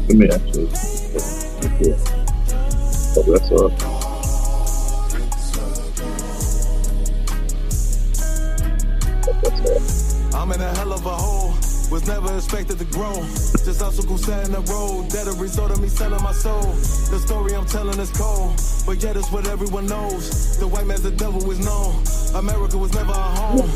Let me actually. Yeah. Oh, that's all. That's all. I'm in a hell of a hole, was never expected to grow. Just obstacles set in the road, that a result of me selling my soul. The story I'm telling is cold, but yet it's what everyone knows. The white man's the devil is known. America was never our home.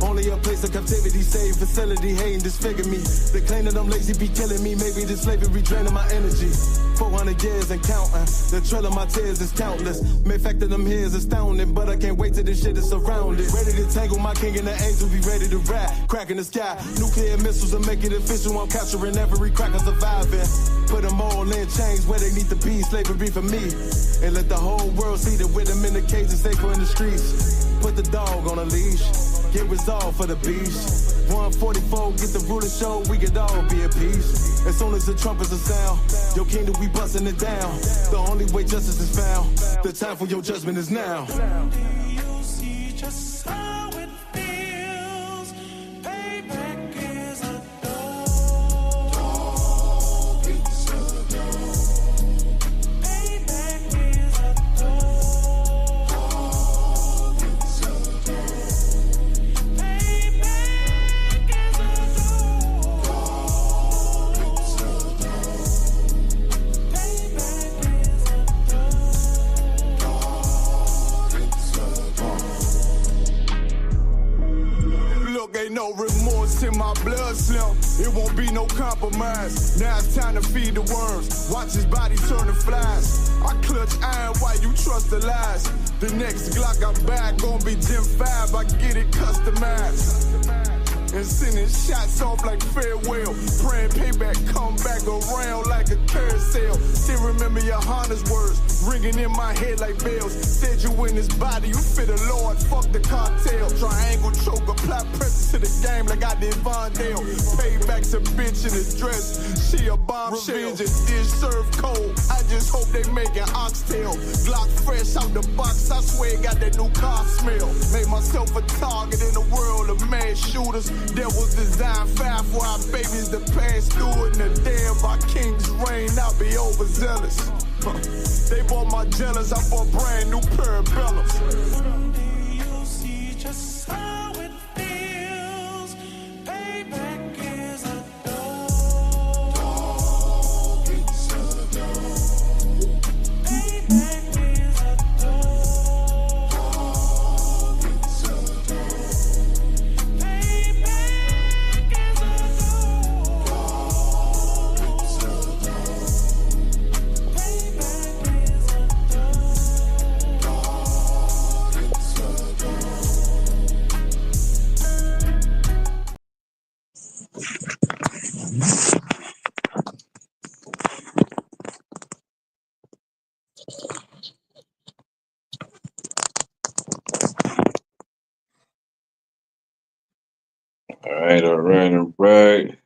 Only a place of captivity, safe facility, hating disfigure me. They claim that I'm lazy, be killing me. Maybe this slavery draining my energy. 400 years and counting. The trail of my tears is countless. Main fact that I'm here is astounding, but I can't wait till this shit is surrounded. Ready to tangle my king and the angel, be ready to rap. Crack in the sky, nuclear missiles and make it official. I'm capturing every cracker surviving. Put them all in chains where they need to be. Slavery for me. And let the whole world see that with them in the cage and safer in the streets. Put the dog on a leash. Get resolved for the beast. 144, get the ruler show, we could all be at peace. As soon as the trumpets are sound, your kingdom, we busting it down. The only way justice is found, the time for your judgment is now. You see just how it feels. Payback is a dog. It's a dog. Payback is a dog. It's a dog. Payback is a dog. It's a dog. Payback is a Look, ain't no remorse in my blood slim. It won't be no compromise. Now it's time to feed the worms. Watch his body turn to flies. I clutch iron while you trust the lies. The next Glock I buy gon' be Gen 5. I get it customized. And sending shots off like farewell. Praying payback come back around like a carousel. Still remember Yahawadah's words ringing in my head like bells. Said you in his body, you fit a Lord, fuck the cartel. Triangle choke, apply pressure to the game like I did Vondale. Payback to bitch in a dress, she a bombshell. Revenge is dish served cold, I just hope they make an oxtail. Glock fresh out the box, I swear it got that new car smell. Made myself a target in the world of mass shooters. That was designed fast for our babies to pass through in the damn by king's reign, I'll be overzealous. They bought my jealous, I bought brand new parabellums. you see just how it feels. Payback is a dog. It's a dog. Payback is a dog. It's a dog. Payback is a dog. It's a dog. Payback is a dog. It's a All right, all right, all right.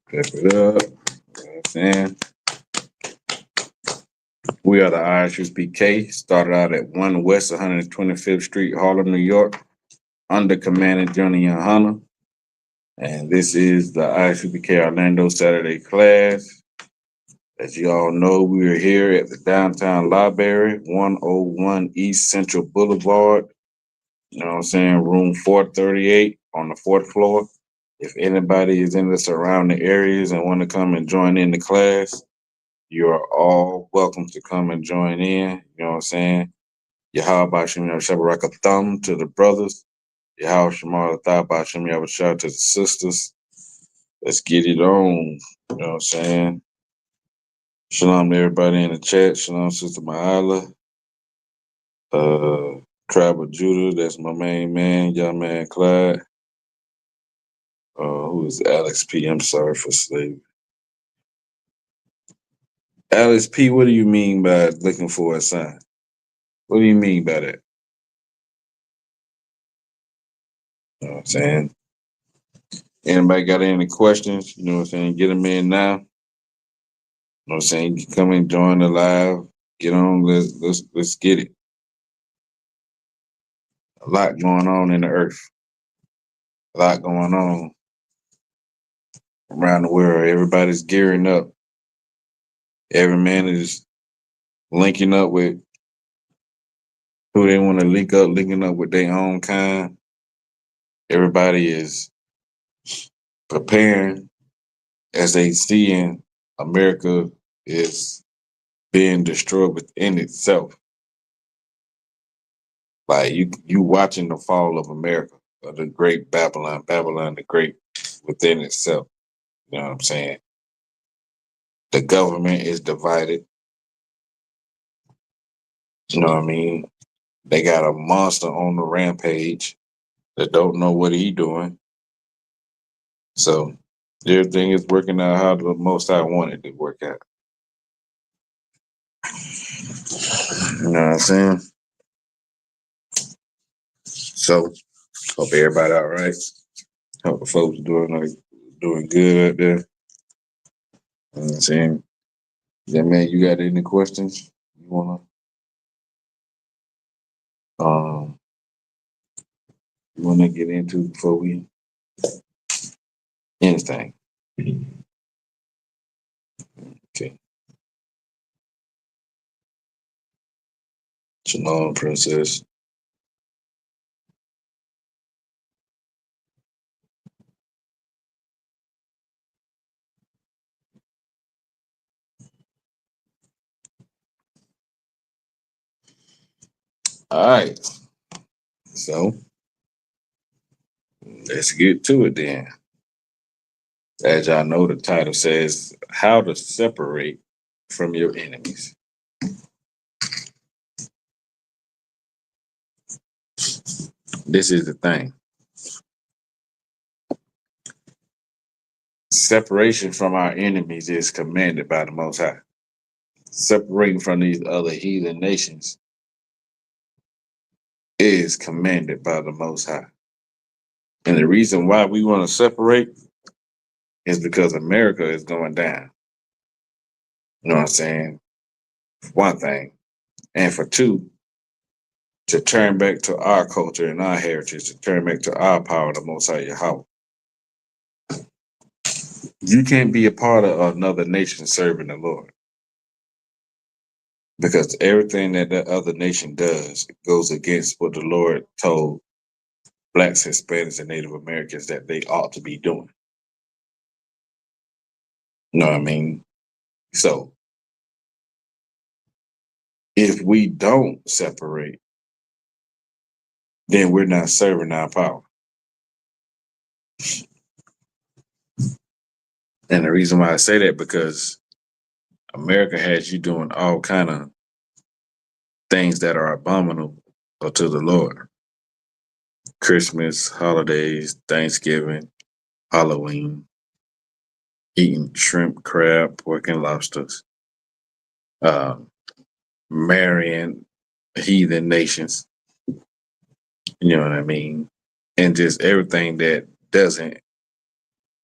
Step it up. You know what I'm saying? We are the ISUPK. Started out at 1 West 125th Street, Harlem, New York, under Commandant General Hunter. And this is the ISUPK Orlando Saturday class. As you all know, we are here at the Downtown Library, 101 East Central Boulevard. You know what I'm saying? Room 438 on the fourth floor. If anybody is in the surrounding areas and want to come and join in the class, you are all welcome to come and join in. You know what I'm saying? Yahawadah Shem Shabaraka Thumb to the brothers. Yahawadah Shemar Thaba Shem Yahweh to the sisters. Let's get it on. You know what I'm saying? Shalom to everybody in the chat. Shalom, Sister Ma'ala. Tribe of Judah, that's my main man, young man Clyde. Who is Alex P? I'm sorry for slavery. Alex P, what do you mean by looking for a sign? What do you mean by that? You know what I'm saying? Anybody got any questions? You know what I'm saying? Get them in now. You know what I'm saying? You can come and join the live. Get on, let's get it. A lot going on in the earth. A lot going on. around the world. Everybody's gearing up. Every man is linking up with who they want to linking up with their own kind. Everybody is preparing as they seeing America is being destroyed within itself. Like you watching the fall of America, of the great Babylon, Babylon the Great within itself. You know what I'm saying? The government is divided. You know what I mean? They got a monster on the rampage that don't know what he doing. So everything is working out how the most I wanted to work out. You know what I'm saying? So hope everybody all right. Hope the folks doing good out there. You know what I'm saying? Yeah, man, you got any questions you um wanna get into before we anything? Okay. Shalom, princess. All right. So let's get to it then. As y'all know, the title says how to separate from your enemies. This is the thing. Separation from our enemies is commanded by the Most High. Separating from these other heathen nations is commanded by the Most High. And the reason why we want to separate is because America is going down. You know what I'm saying? For one thing. And for two, to turn back to our culture and our heritage, to turn back to our power, the Most High Yahweh. You can't be a part of another nation serving the Lord because everything that the other nation does goes against what the Lord told Blacks, Hispanics, and Native Americans that they ought to be doing. You know what I mean? So if we don't separate, then we're not serving our power. And the reason why I say that because America has you doing all kind of things that are abominable to the Lord. Christmas, holidays, Thanksgiving, Halloween, eating shrimp, crab, pork, and lobsters, uh, marrying heathen nations. You know what I mean? And just everything that doesn't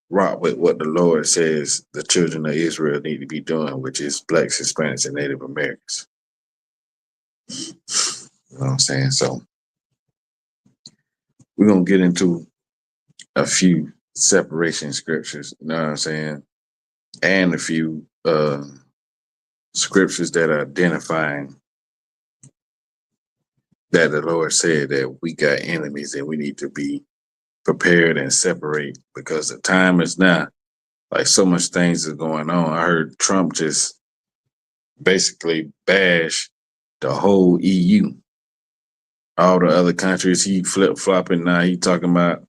rock with what the Lord says the children of Israel need to be doing, which is Blacks, Hispanics, and Native Americans. You know what I'm saying? So we're going to get into a few separation scriptures, you know what I'm saying? And a few scriptures that are identifying that the Lord said that we got enemies and we need to be prepared and separate because the time is now. Like so much things is going on. I heard Trump just basically bash the whole EU. All the other countries he flip flopping now. He talking about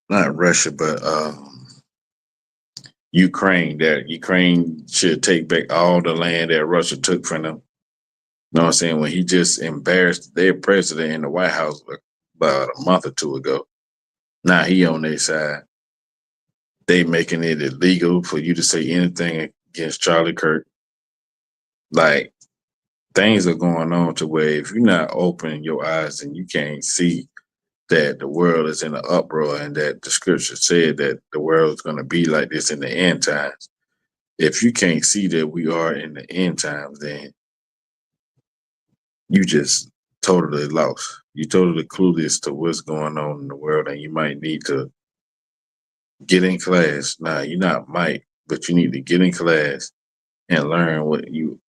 not Russia, but Ukraine. That Ukraine should take back all the land that Russia took from them. You know what I'm saying? When he just embarrassed their president in the White House about a month or two ago. Now he on their side. They making it illegal for you to say anything against Charlie Kirk. Like things are going on to where if you're not opening your eyes and you can't see that the world is in an uproar and that the scripture said that the world is going to be like this in the end times. If you can't see that we are in the end times, then you just totally lost. You're totally clueless to what's going on in the world, and you might need to get in class. Nah, you not might, but you need to get in class and learn what you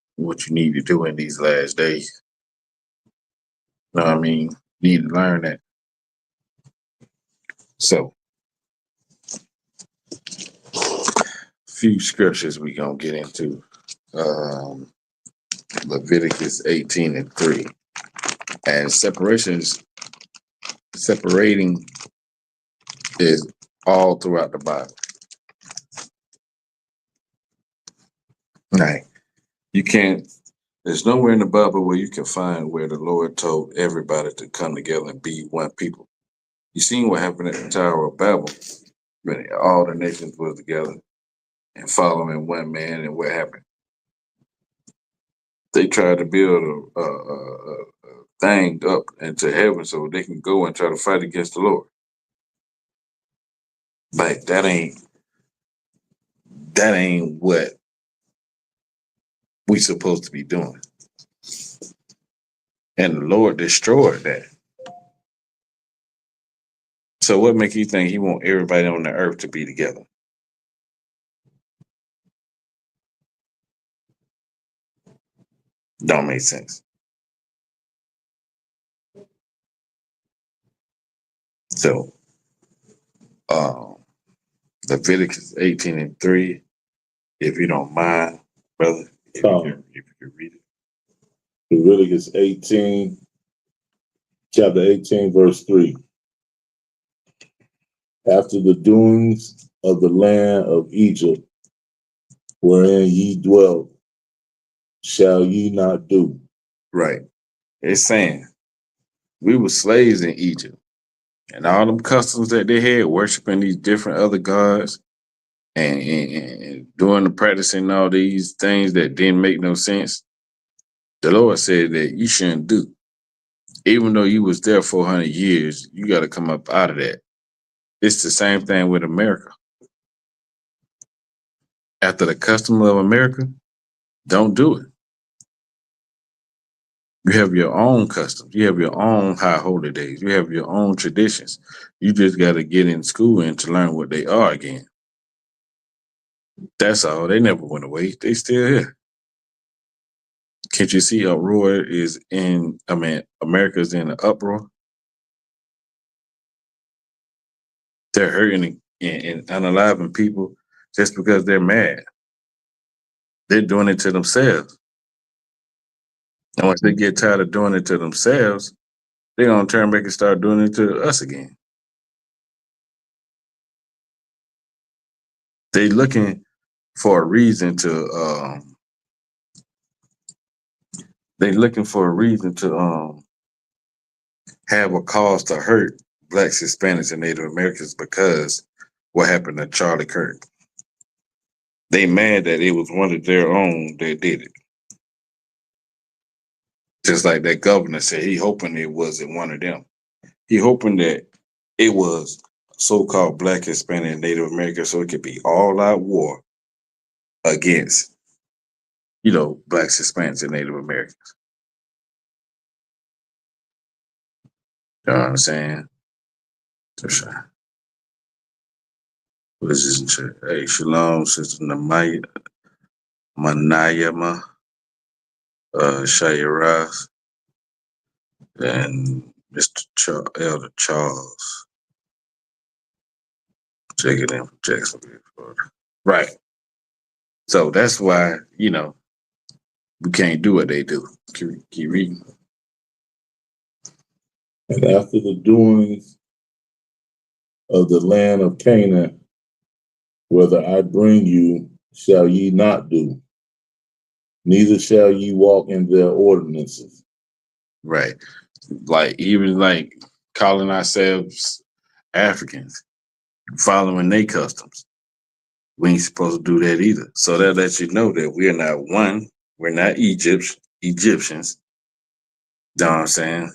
need to do in these last days. Know what I mean? You need to learn that. So, few scriptures we gonna get into. Um, Leviticus 18:3, and separating is all throughout the Bible. Right? You can't. There's nowhere in the Bible where you can find where the Lord told everybody to come together and be one people. You seen what happened at the Tower of Babel when all the nations were together and following one man, and what happened? They tried to build a thing up into heaven so they can go and try to fight against the Lord. But that ain't what we supposed to be doing. And the Lord destroyed that. So what make you think he want everybody on the earth to be together? Don't make sense. So Leviticus 18:3, if you don't mind, brother, if you can read it. Leviticus 18, chapter 18, verse 3. After the doings of the land of Egypt, wherein ye dwelt, shall ye not do. Right. It's saying we were slaves in Egypt, and all them customs that they had, worshiping these different other gods, and doing the practicing all these things that didn't make no sense. The Lord said that you shouldn't do. Even though you was there 400 years, you got to come up out of that. It's the same thing with America. After the custom of America, don't do it. You have your own customs. You have your own high holy days. You have your own traditions. You just got to get in school and to learn what they are again. That's all. They never went away. They still here. Can't you see uproar is in, America's in an uproar? They're hurting and unaliving people just because they're mad. They're doing it to themselves. And once they get tired of doing it to themselves, they're going to turn back and start doing it to us again. They looking for a reason to, have a cause to hurt Blacks, Hispanics, and Native Americans because what happened to Charlie Kirk. They mad that it was one of their own that did it. Just like that governor said, he hoping it wasn't one of them. He hoping that it was so-called Black, Hispanic, and Native American, so it could be all-out war against, Blacks, Hispanics, and Native Americans. You know what I'm saying? What is this? Hey, Shalom, Sister Namaya, Manayama, Shayaraz, and Mr. Elder Charles. Checking in from Jacksonville, Florida. Right. So that's why, we can't do what they do. Keep reading. And after the doings of the land of Canaan, whether I bring you, shall ye not do, neither shall ye walk in their ordinances. Right. Even calling ourselves Africans, following their customs. We ain't supposed to do that either. So that lets you know that we're not one, we're not Egyptians. You know what I'm saying?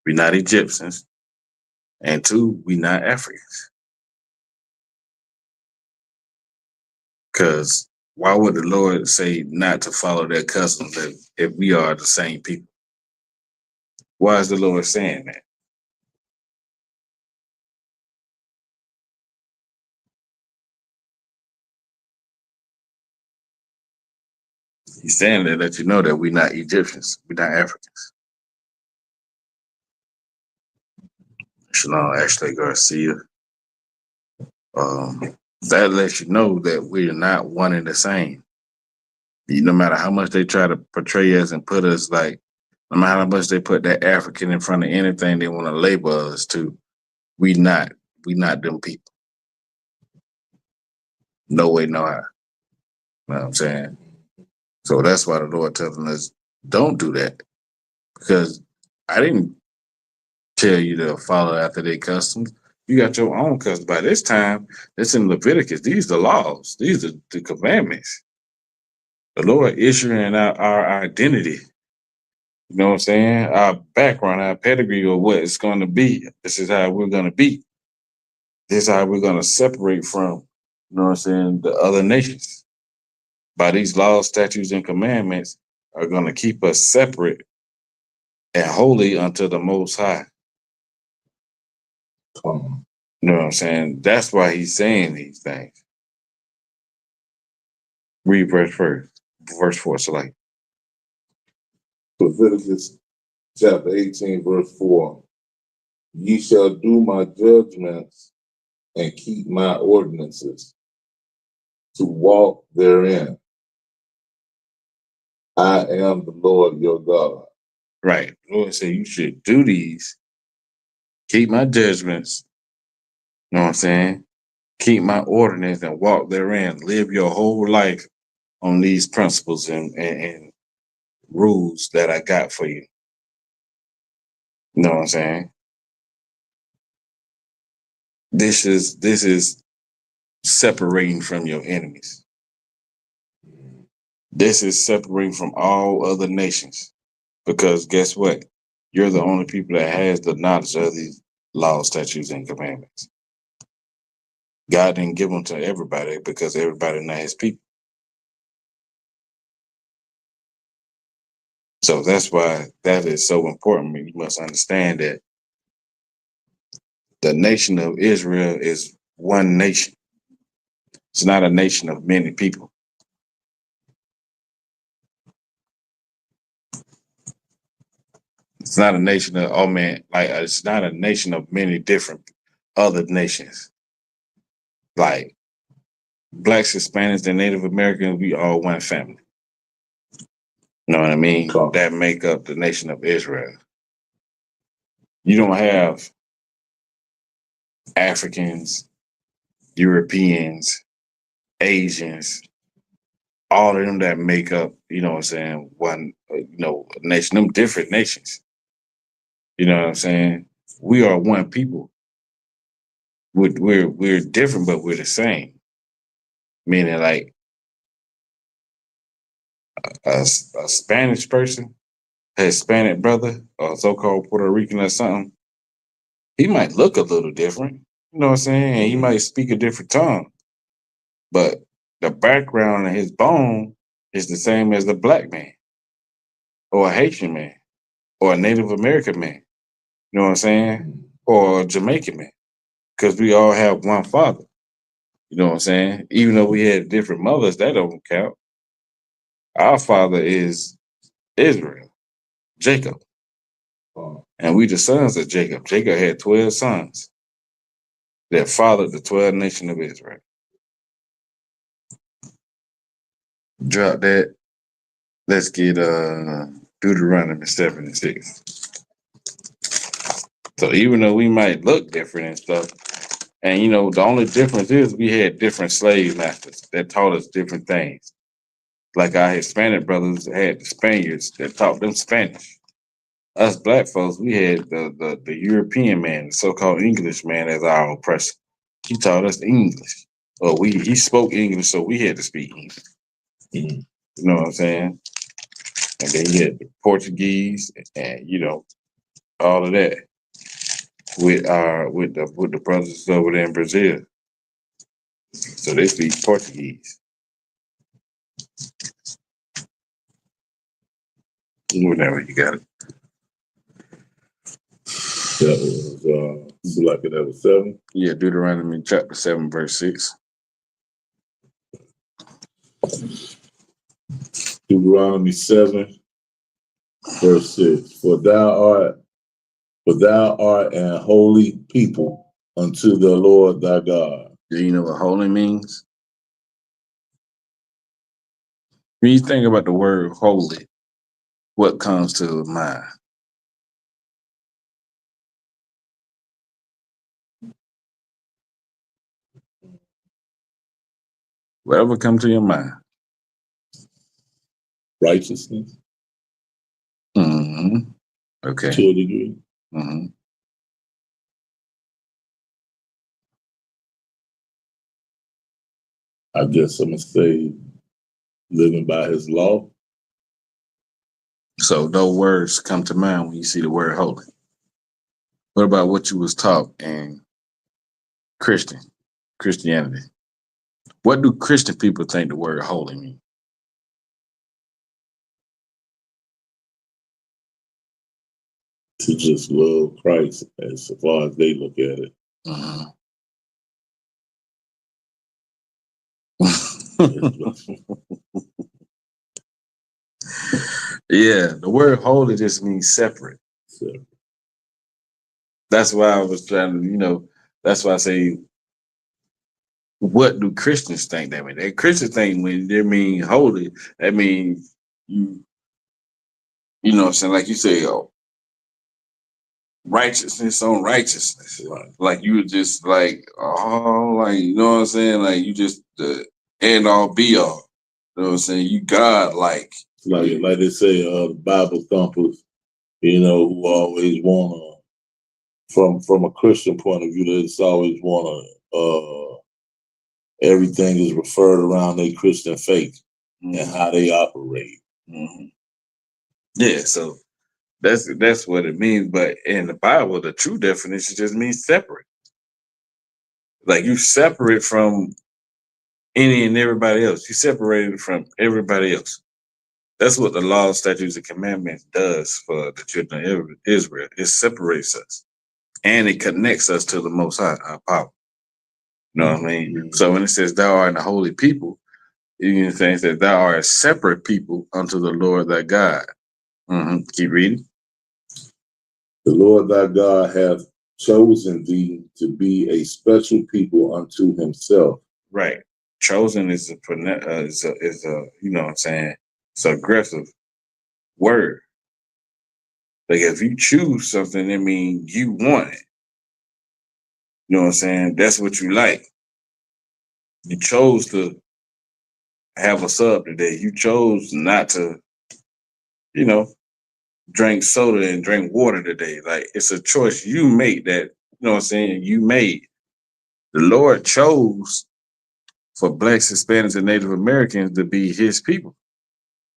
We're not Egyptians. And two, we're not Africans. Because why would the Lord say not to follow their customs if we are the same people? Why is the Lord saying that? He's saying that let you know that we're not Egyptians, we're not Africans. Shalom, Ashley Garcia. That lets you know that we're not one and the same. No matter how much they try to portray us and put us like, no matter how much they put that African in front of anything they want to label us to, we not them people. No way, no how. You know what I'm saying? So that's why the Lord telling us, don't do that. Because I didn't tell you to follow after their customs. You got your own customs. By this time, it's in Leviticus. These are the laws. These are the commandments. The Lord issuing out our identity. You know what I'm saying? Our background, our pedigree, or what it's going to be. This is how we're going to be. This is how we're going to separate from, you know what I'm saying, the other nations. By these laws, statutes, and commandments are going to keep us separate and holy unto the Most High. You know what I'm saying? That's why he's saying these things. Read verse 4, so like. Leviticus chapter 18, verse 4. Ye shall do my judgments and keep my ordinances to walk therein. I am the Lord your God. Right. The Lord said you should do these, keep my judgments, you know what I'm saying? Keep my ordinance and walk therein. Live your whole life on these principles and rules that I got for you. You know what I'm saying? This is separating from your enemies. This is separating from all other nations. Because guess what? You're the only people that has the knowledge of these laws, statutes, and commandments. God didn't give them to everybody because everybody not his people. So that's why that is so important. You must understand that the nation of Israel is one nation. It's not a nation of many people. It's not a nation of, oh man, like it's not a nation of many different other nations. Like blacks, Hispanics, and Native Americans, we all one family. You know what I mean? Cool. That make up the nation of Israel. You don't have Africans, Europeans, Asians, all of them that make up, you know what I'm saying, one, nation, them different nations. You know what I'm saying? We are one people. We're different, but we're the same. Meaning like a Spanish person, a Hispanic brother, or so-called Puerto Rican or something, he might look a little different. You know what I'm saying? And he might speak a different tongue. But the background of his bone is the same as the black man, or a Haitian man, or a Native American man. You know what I'm saying? Or a Jamaican man. Because we all have one father. You know what I'm saying? Even though we had different mothers, that don't count. Our father is Israel, Jacob. And we the sons of Jacob. Jacob had 12 sons that fathered the 12 nation of Israel. Drop that. Let's get Deuteronomy 7 and 6. So even though we might look different and stuff, and the only difference is we had different slave masters that taught us different things. Like our Hispanic brothers had the Spaniards that taught them Spanish. Us black folks, we had the European man, the so-called English man as our oppressor. He taught us English. Or he spoke English, so we had to speak English. You know what I'm saying? And then you had the Portuguese and all of that with the brothers over there in Brazil. So they speak Portuguese. Whatever, you got it. That was selected that was 7. Yeah, Deuteronomy chapter 7, verse 6. Deuteronomy 7, verse 6. For thou art an holy people unto the Lord thy God. Do you know what holy means? When you think about the word holy, what comes to mind? Whatever comes to your mind. Righteousness, Mm-hmm. Okay. to a degree. Mm-hmm. I guess I'm going to say living by his law. So those words come to mind when you see the word holy. What about what you was taught in Christianity? What do Christian people think the word holy means? To just love Christ as far as they look at it. Mm-hmm. Yeah, the word holy just means separate. So, That's why I was trying to, that's why I say, what do Christians think that mean? They Christians think when they mean holy, that means you know what I'm saying, like you say, righteousness on righteousness. right. Like you just like, you know what I'm saying? Like you just the end all be all. You know what I'm saying? You God like. Like they say, the Bible thumpers, who always want to, from a Christian point of view, they just always want to, everything is referred around their Christian faith and how they operate. Mm-hmm. Yeah, so that's what it means. But in the Bible, the true definition just means separate. Like you separate from any and everybody else. You separated from everybody else. That's what the law, statutes, and commandments does for the children of Israel. It separates us and it connects us to the Most High, our power. You know what I mean? Mm-hmm. So when it says thou art a holy people, it says that thou art a separate people unto the Lord thy God. Mm-hmm. Keep reading. The Lord thy God hath chosen thee to be a special people unto himself. Right. Chosen is a you know what I'm saying, it's an aggressive word. Like if you choose something, that means you want it. You know what I'm saying? That's what you like. You chose to have a sub today. You chose not to, drink soda and drink water today. Like it's a choice you make that, you know what I'm saying, you made. The Lord chose for Blacks, Hispanics, and Native Americans to be his people.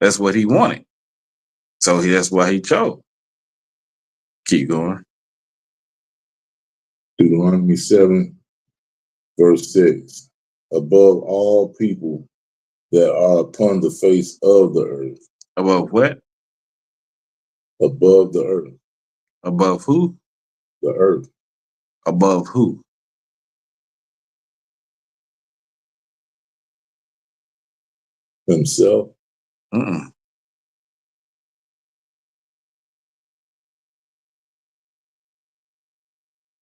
That's what he wanted. So that's why he chose. Keep going. Deuteronomy 7, verse 6. Above all people that are upon the face of the earth. Above what? Above the earth. Above who? The earth. Above who? Himself. Mm-mm.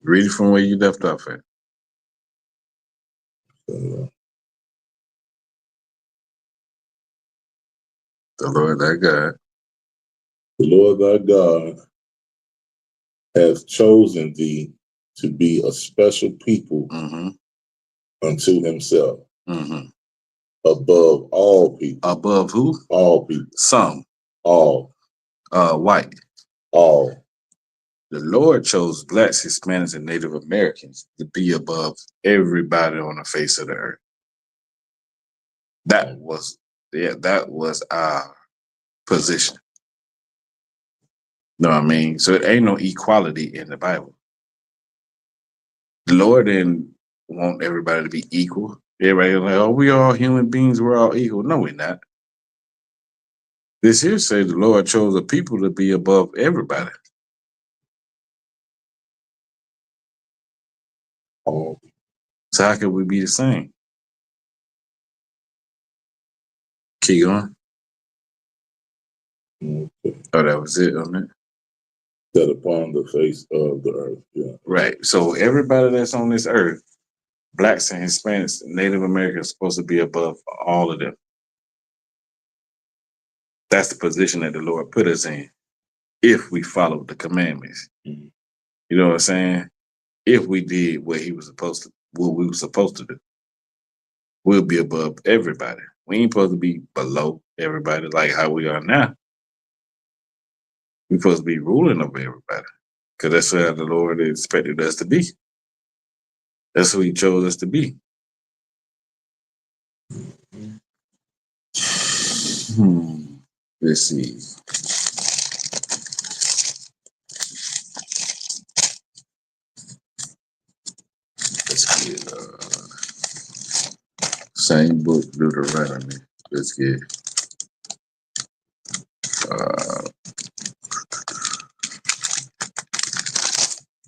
Read it from where you left off at. The Lord thy God. The Lord thy God hath chosen thee to be a special people Mm-hmm. unto himself. Mm-hmm. Above all people. Above who? All people. Some. All. White. All. The Lord chose Blacks, Hispanics, and Native Americans to be above everybody on the face of the earth. That was our position. Know what I mean? So it ain't no equality in the Bible. The Lord didn't want everybody to be equal. Everybody like, oh, we all human beings, we're all equal. No, we're not. This here says the Lord chose a people to be above everybody. Oh, So how could we be the same? Keep going. okay. Oh, that was it on it. That upon the face of the earth. Yeah. Right. So everybody that's on this earth, blacks and Hispanics, Native Americans, are supposed to be above all of them. That's the position that the Lord put us in if we follow the commandments. Mhm. You know what I'm saying? If we did what we were supposed to do, we'll be above everybody. We ain't supposed to be below everybody like how we are now. We're supposed to be ruling over everybody because that's how the Lord expected us to be. That's who He chose us to be. Let's see. Let's get same book, Deuteronomy. Let's get uh,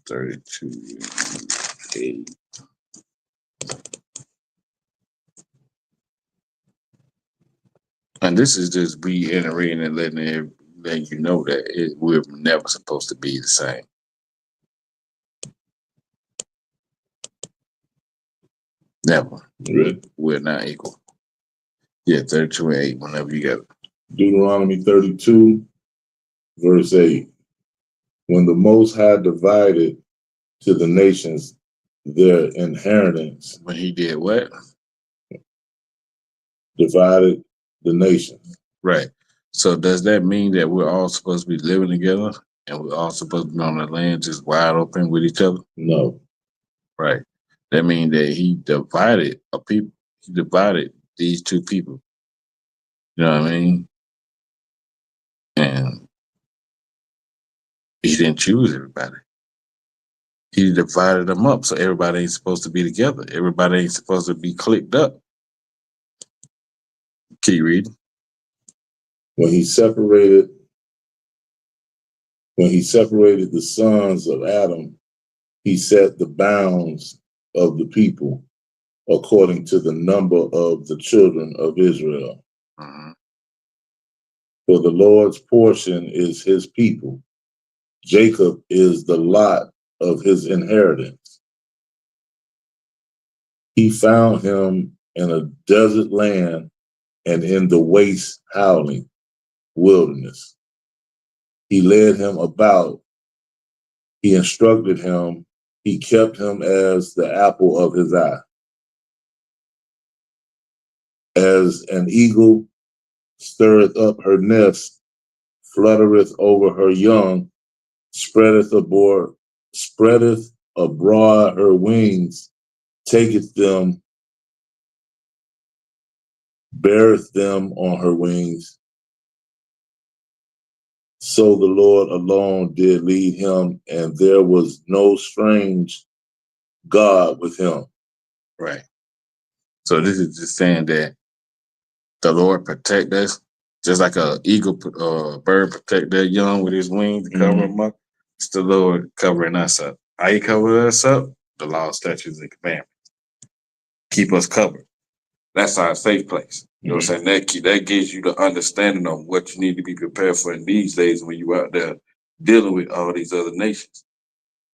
32:8. And this is just reiterating and letting you know that we're never supposed to be the same. Never. Ready? We're not equal. Yeah, 32:8, whenever you got it. Deuteronomy 32, verse 8. When the Most High divided to the nations their inheritance, When He did what? divided the nations. Right. So does that mean that we're all supposed to be living together and we're all supposed to be on the land just wide open with each other? No. Right. That means that He divided a people. He divided these two people. You know what I mean? And He didn't choose everybody. He divided them up, so everybody ain't supposed to be together. Everybody ain't supposed to be clicked up. Keep reading. When he separated the sons of Adam, he set the bounds of the people according to the number of the children of Israel. Mhm. For the Lord's portion is his people. Jacob is the lot of his inheritance. He found him in a desert land and in the waste howling wilderness. He led him about. He instructed him. He kept him as the apple of his eye. As an eagle stirreth up her nest, fluttereth over her young, spreadeth abroad her wings, taketh them, beareth them on her wings. So the Lord alone did lead him, and there was no strange God with him. Right. So this is just saying that the Lord protect us, just like a eagle, bird protect their young with his wings to cover them up. It's the Lord covering us up. How He cover us up? The law, statutes, and commandments keep us covered. That's our safe place. You know what I'm saying? That gives you the understanding of what you need to be prepared for in these days when you out there dealing with all these other nations.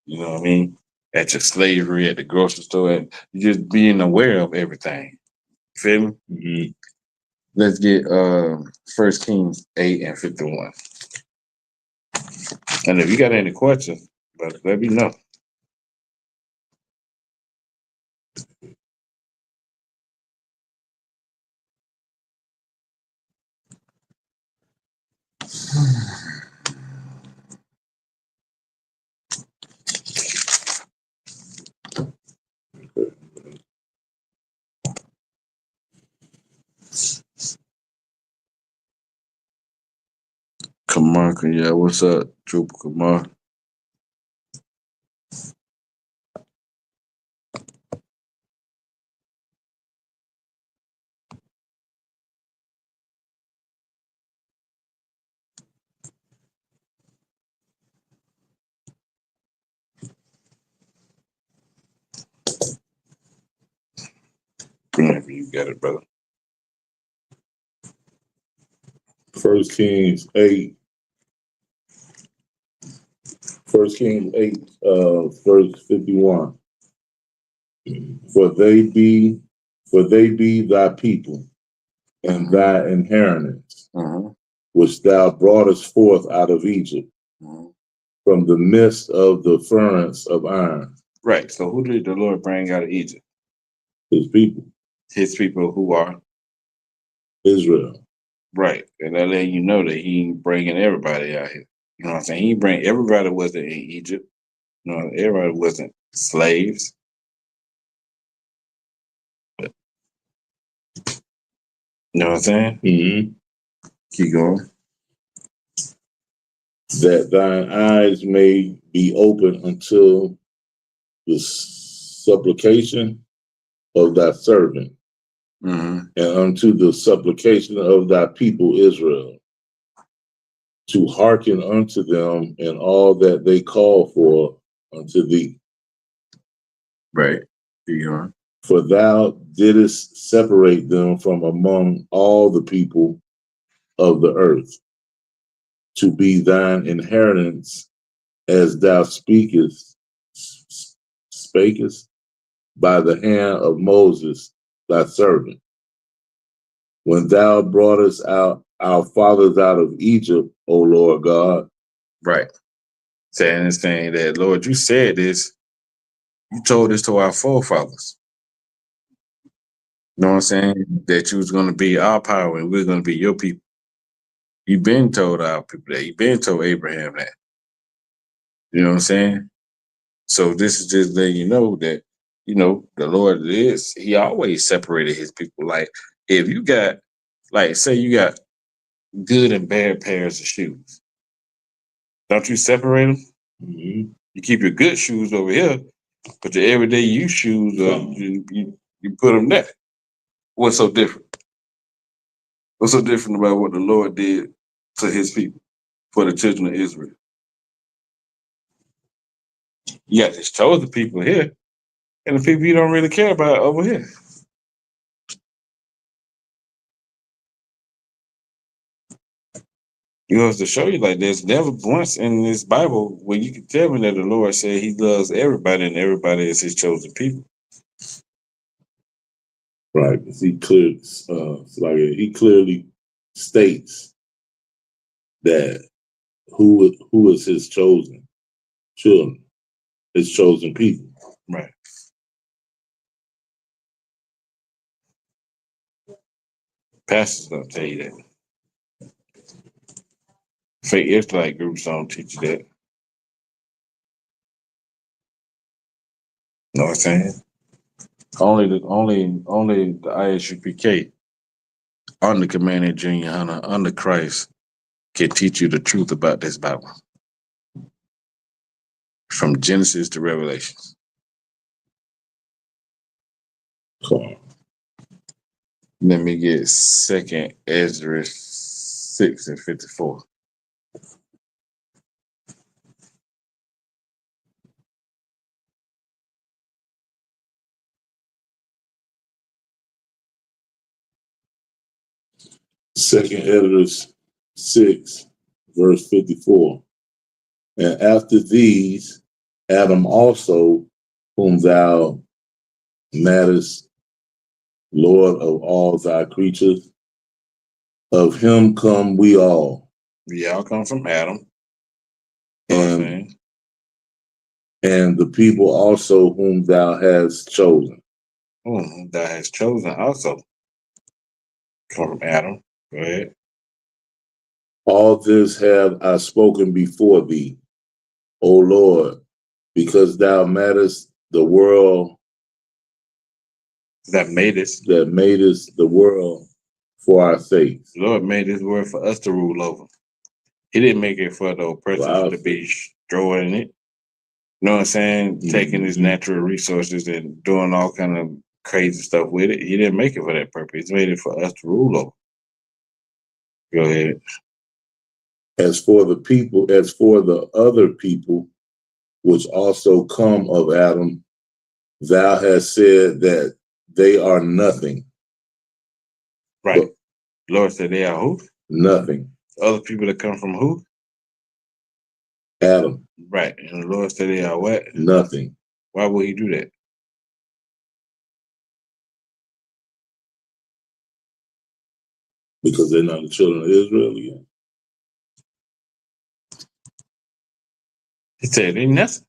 You know what I mean? At your slavery, at the grocery store, and you just being aware of everything. You feel me? Mhm. Let's get 1 Kings 8:51. And if you got any questions, but let me know. Kamar, yeah, what's up, Trooper Kamar? whenever you got it, brother. 1 Kings 8. 1 Kings 8, verse 51. For they be thy people and thy inheritance, which thou broughtest forth out of Egypt, from the midst of the furnace of iron. Right. So who did the Lord bring out of Egypt? His people, His people who are Israel. right. And that let you know that he ain't bringing everybody out here. You know what I'm saying? He bring everybody wasn't in Egypt. You know, everybody wasn't slaves. But, you know what I'm saying? Mm-hmm. Keep going. That thine eyes may be open until the supplication of thy servant, and unto the supplication of thy people Israel, to hearken unto them in all that they call for unto thee. Right. Keep going. For thou didst separate them from among all the people of the earth, to be thine inheritance, as thou spakest by the hand of Moses thy servant. When thou broughtest out our fathers out of Egypt, O Lord God. Right. Saying that, Lord, you said this. You told this to our forefathers. You know what I'm saying? That you was going to be our power and we're going to be your people. You've been told our people that. You've been told Abraham that. You know what I'm saying? So this is just letting you know that, you know, the Lord he always separated his people. Like, if you got, like, say you got good and bad pairs of shoes, don't you separate them? Mm-hmm. You keep your good shoes over here, but your everyday use shoes, you put them there. What's so different? What's so different about what the Lord did to his people, for the children of Israel? You got his chosen people here, and the people you don't really care about over here. You know, to show you, like, there's never once in this Bible where you can tell me that the Lord said he loves everybody and everybody is his chosen people. Right. He clearly states that who is his chosen children, his chosen people. Right. Pastors don't tell you that. Fake Israelite groups don't teach you that. Know what I'm saying? Only the ISUPK under Commander Junior Hunter, under Christ, can teach you the truth about this Bible. From Genesis to Revelations. Cool. Let me get 2nd Ezra 6 and 54. Second Editors 6, verse 54. And after these, Adam also, whom thou madest, Lord of all thy creatures, of him come we all. We all come from Adam. And the people also whom thou hast chosen. Whom thou hast chosen also come from Adam. Go ahead. All this have I spoken before thee, O Lord, because thou madest the world That madest the world for our sakes. The Lord made this world for us to rule over. He didn't make it for the oppressors to be destroying it. You know what I'm saying? Mm-hmm. Taking his natural resources and doing all kind of crazy stuff with it. He didn't make it for that purpose. He made it for us to rule over. Go ahead. As for the other people, which also come of Adam, thou hast said that they are nothing. Right. But Lord said they are who? nothing. Other people that come from who? Adam, Right. And the Lord said they are what? nothing. Why would he do that? Because they're not the children of Israel again. He said they nothing.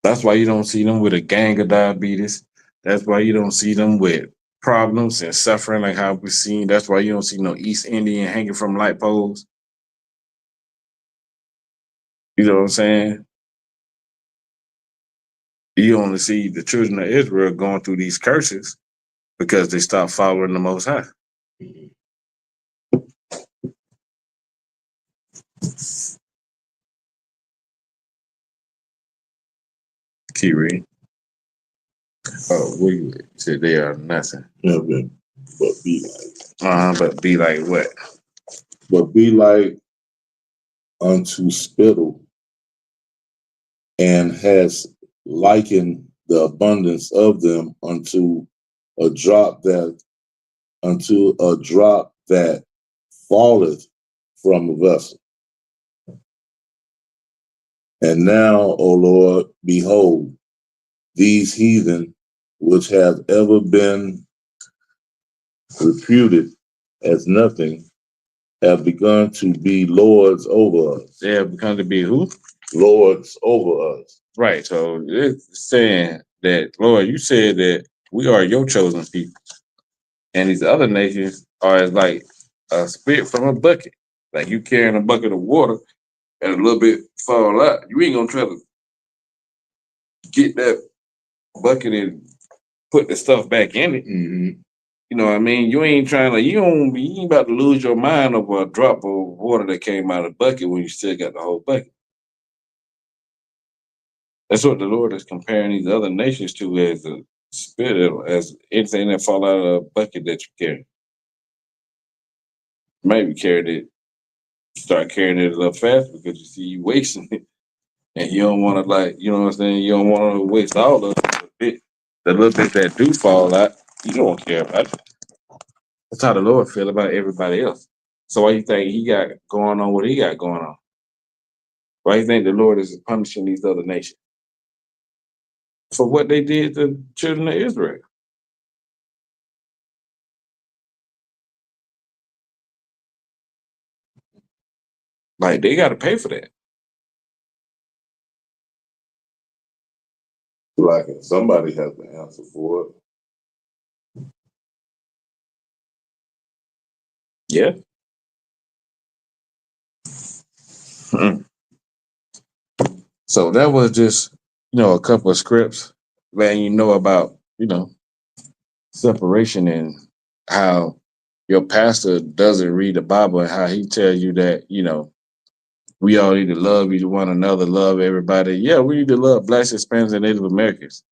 That's why you don't see them with a gang of diabetes. That's why you don't see them with problems and suffering like how we've seen. That's why you don't see no East Indian hanging from light poles. You know what I'm saying? You only see the children of Israel going through these curses because they stopped following the Most High. Key read. Oh, we said they are nothing. Nothing. But be like. But be like what? But be like unto spittle, and has likened the abundance of them unto a drop that falleth from a vessel. And now, O Lord, behold, these heathen, which have ever been reputed as nothing, have begun to be lords over us. They have begun to be who? Lords over us. Right. So it's saying that, Lord, you said that we are your chosen people. And these other nations are as like a spit from a bucket. Like you carrying a bucket of water and a little bit fall out. You ain't gonna try to get that bucket and put the stuff back in it. Mm-hmm. You know what I mean? You ain't about to lose your mind over a drop of water that came out of the bucket when you still got the whole bucket. That's what the Lord is comparing these other nations to, as a spit, as anything that fall out of a bucket that you carry. Maybe start carrying it a little fast because you see you wasting it. And you don't want to, like, you know what I'm saying? You don't want to waste all of it. The little bit that do fall out, you don't care about it. That's how the Lord feel about everybody else. So why you think he got going on what he got going on? Why you think the Lord is punishing these other nations? For what they did to the children of Israel. Like, they got to pay for that. Like somebody has to answer for it. Yeah. Mm. So that was just, a couple of scripts letting you know about, separation and how your pastor doesn't read the Bible and how he tells you that, we all need to love each one another, love everybody. Yeah, we need to love Blacks, Hispanics, and Native Americans.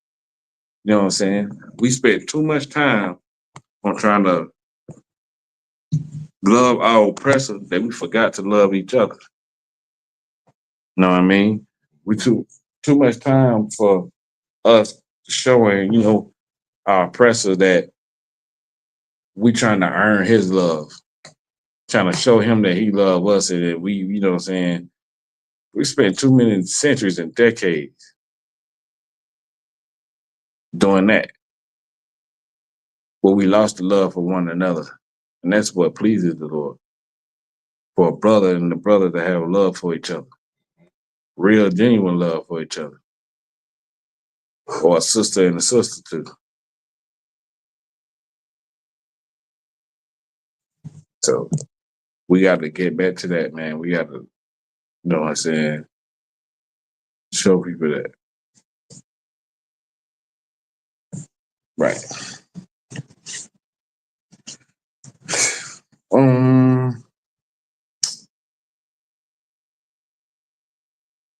You know what I'm saying? We spent too much time on trying to love our oppressor that we forgot to love each other. You know what I mean? We too much time for us showing, our oppressor that we trying to earn his love, trying to show him that he love us and that we, you know what I'm saying? We spent too many centuries and decades doing that, but we lost the love for one another. And that's what pleases the Lord. For a brother and a brother to have love for each other. Real, genuine love for each other. Or a sister and a sister too. So we got to get back to that, man. We got to, you know what I'm saying, show people that. Right.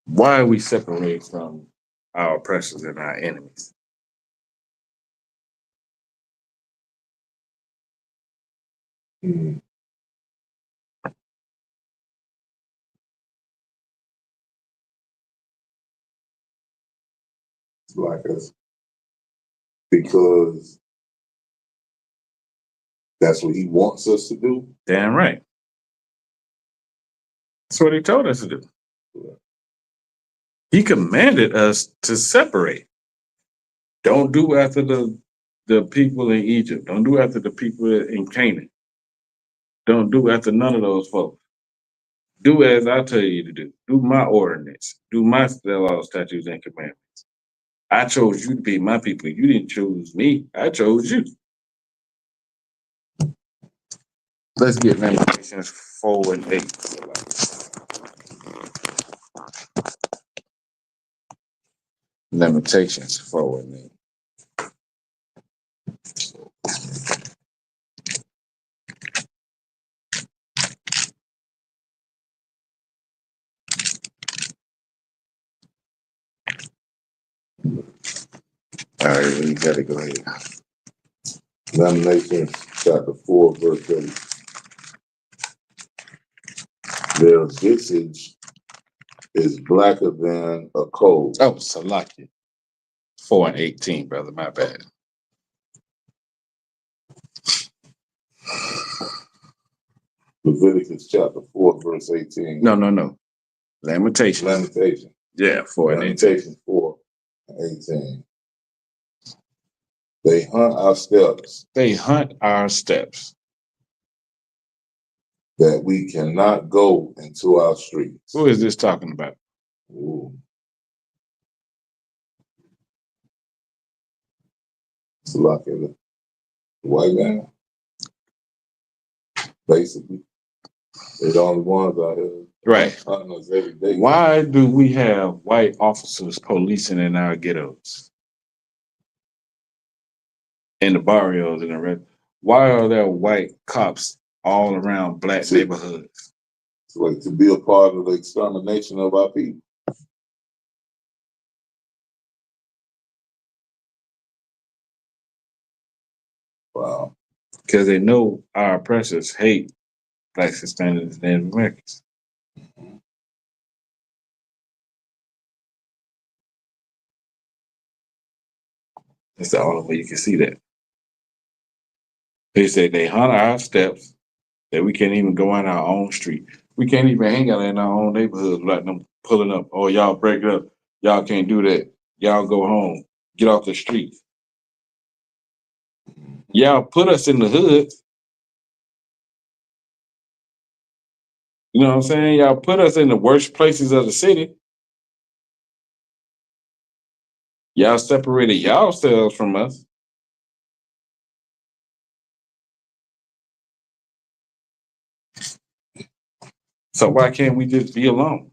Why are we separated from our oppressors and our enemies? Mm. Like us. Because That's what he wants us to do. Damn right. That's what he told us to do. He commanded us to separate. Don't do after the people in Egypt. Don't do after the people in Canaan. Don't do after none of those folks. Do as I tell you to do. Do my ordinance. Do my laws, statutes, and commandments. I chose you to be my people. You didn't choose me. I chose you. Let's get Lamentations 4 and 8. Lamentations 4 and 8. All right, we gotta go ahead. Lamentations chapter 4, verse 8. Their visage is blacker than a coal. Oh, Salaki. 4 and 18, brother. My bad. Leviticus chapter 4, verse 18. No. Lamentations. Lamentations. Yeah, 4 and 18. Lamentations 4 and 18. They hunt our steps They hunt our steps. that we cannot go into our streets. Who is this talking about? Ooh. It's like a white man. Basically. They're the only ones out here Right. hunting us every day. Why do we have white officers policing in our ghettos? In the barrios and the red? Why are there white cops all around black neighborhoods? It's like to be a part of the extermination of our people. Wow. Because they know our oppressors hate blacks, Hispanics, and Native Americans. That's the only way you can see that. They say they hunt our steps, that we can't even go on our own street. We can't even hang out in our own neighborhoods without them pulling up. Oh, y'all break it up. Y'all can't do that. Y'all go home. Get off the street. Y'all put us in the hood. You know what I'm saying? Y'all put us in the worst places of the city. Y'all separated yourselves from us. So why can't we just be alone?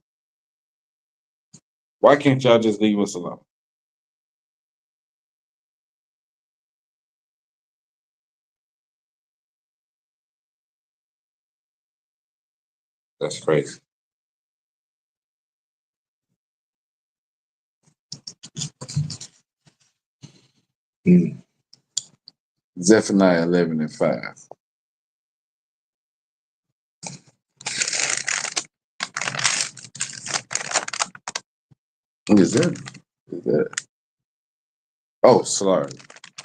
Why can't y'all just leave us alone? That's crazy. Zephaniah 11 and 5. Is that? Oh, sorry.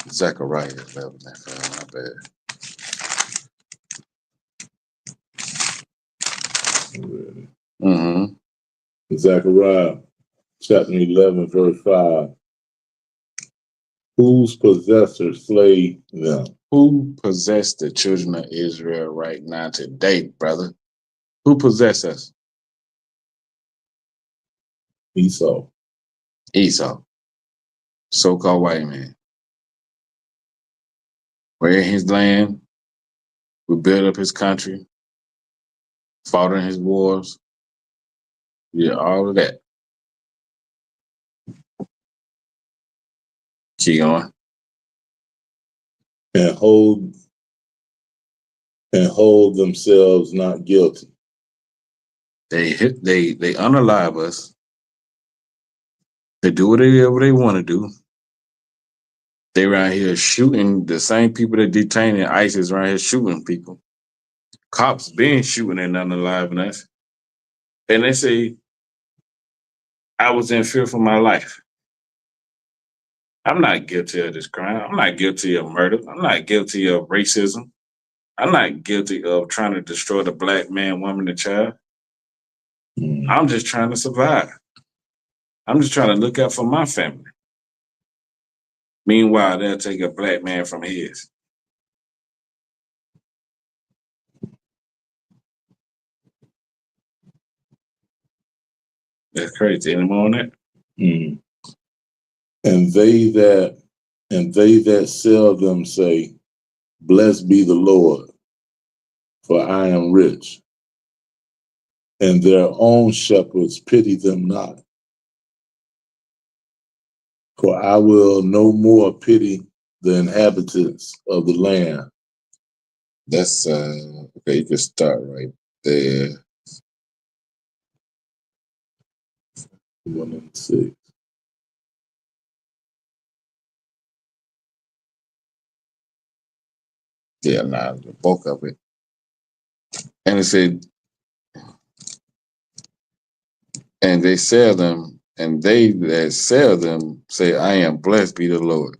Zechariah 11 and 5. My bad. Mm-hmm. Zechariah chapter 11, verse 5. Whose possessors slay them? Who possessed the children of Israel right now today, brother? Who possess us? Esau. Esau. So-called white man. We're in his land. We built up his country. Fought in his wars. Yeah, all of that. Keep going. And hold themselves not guilty. They unalive us. They do whatever they want to do. They around here shooting the same people that detaining ISIS around here shooting people. Cops been shooting and unaliving us. And they say, I was in fear for my life. I'm not guilty of this crime. I'm not guilty of murder. I'm not guilty of racism. I'm not guilty of trying to destroy the black man, woman, and child. I'm just trying to survive. I'm just trying to look out for my family. Meanwhile, they'll take a black man from his. That's crazy. Any more on that? And they that sell them say, "Blessed be the Lord, for I am rich." And their own shepherds pity them not. For I will no more pity the inhabitants of the land. That's okay. You can start right there. 1 and 6. Yeah, nah, the bulk of it. And it said, and they sell them, and they that sell them say, I am blessed be the Lord.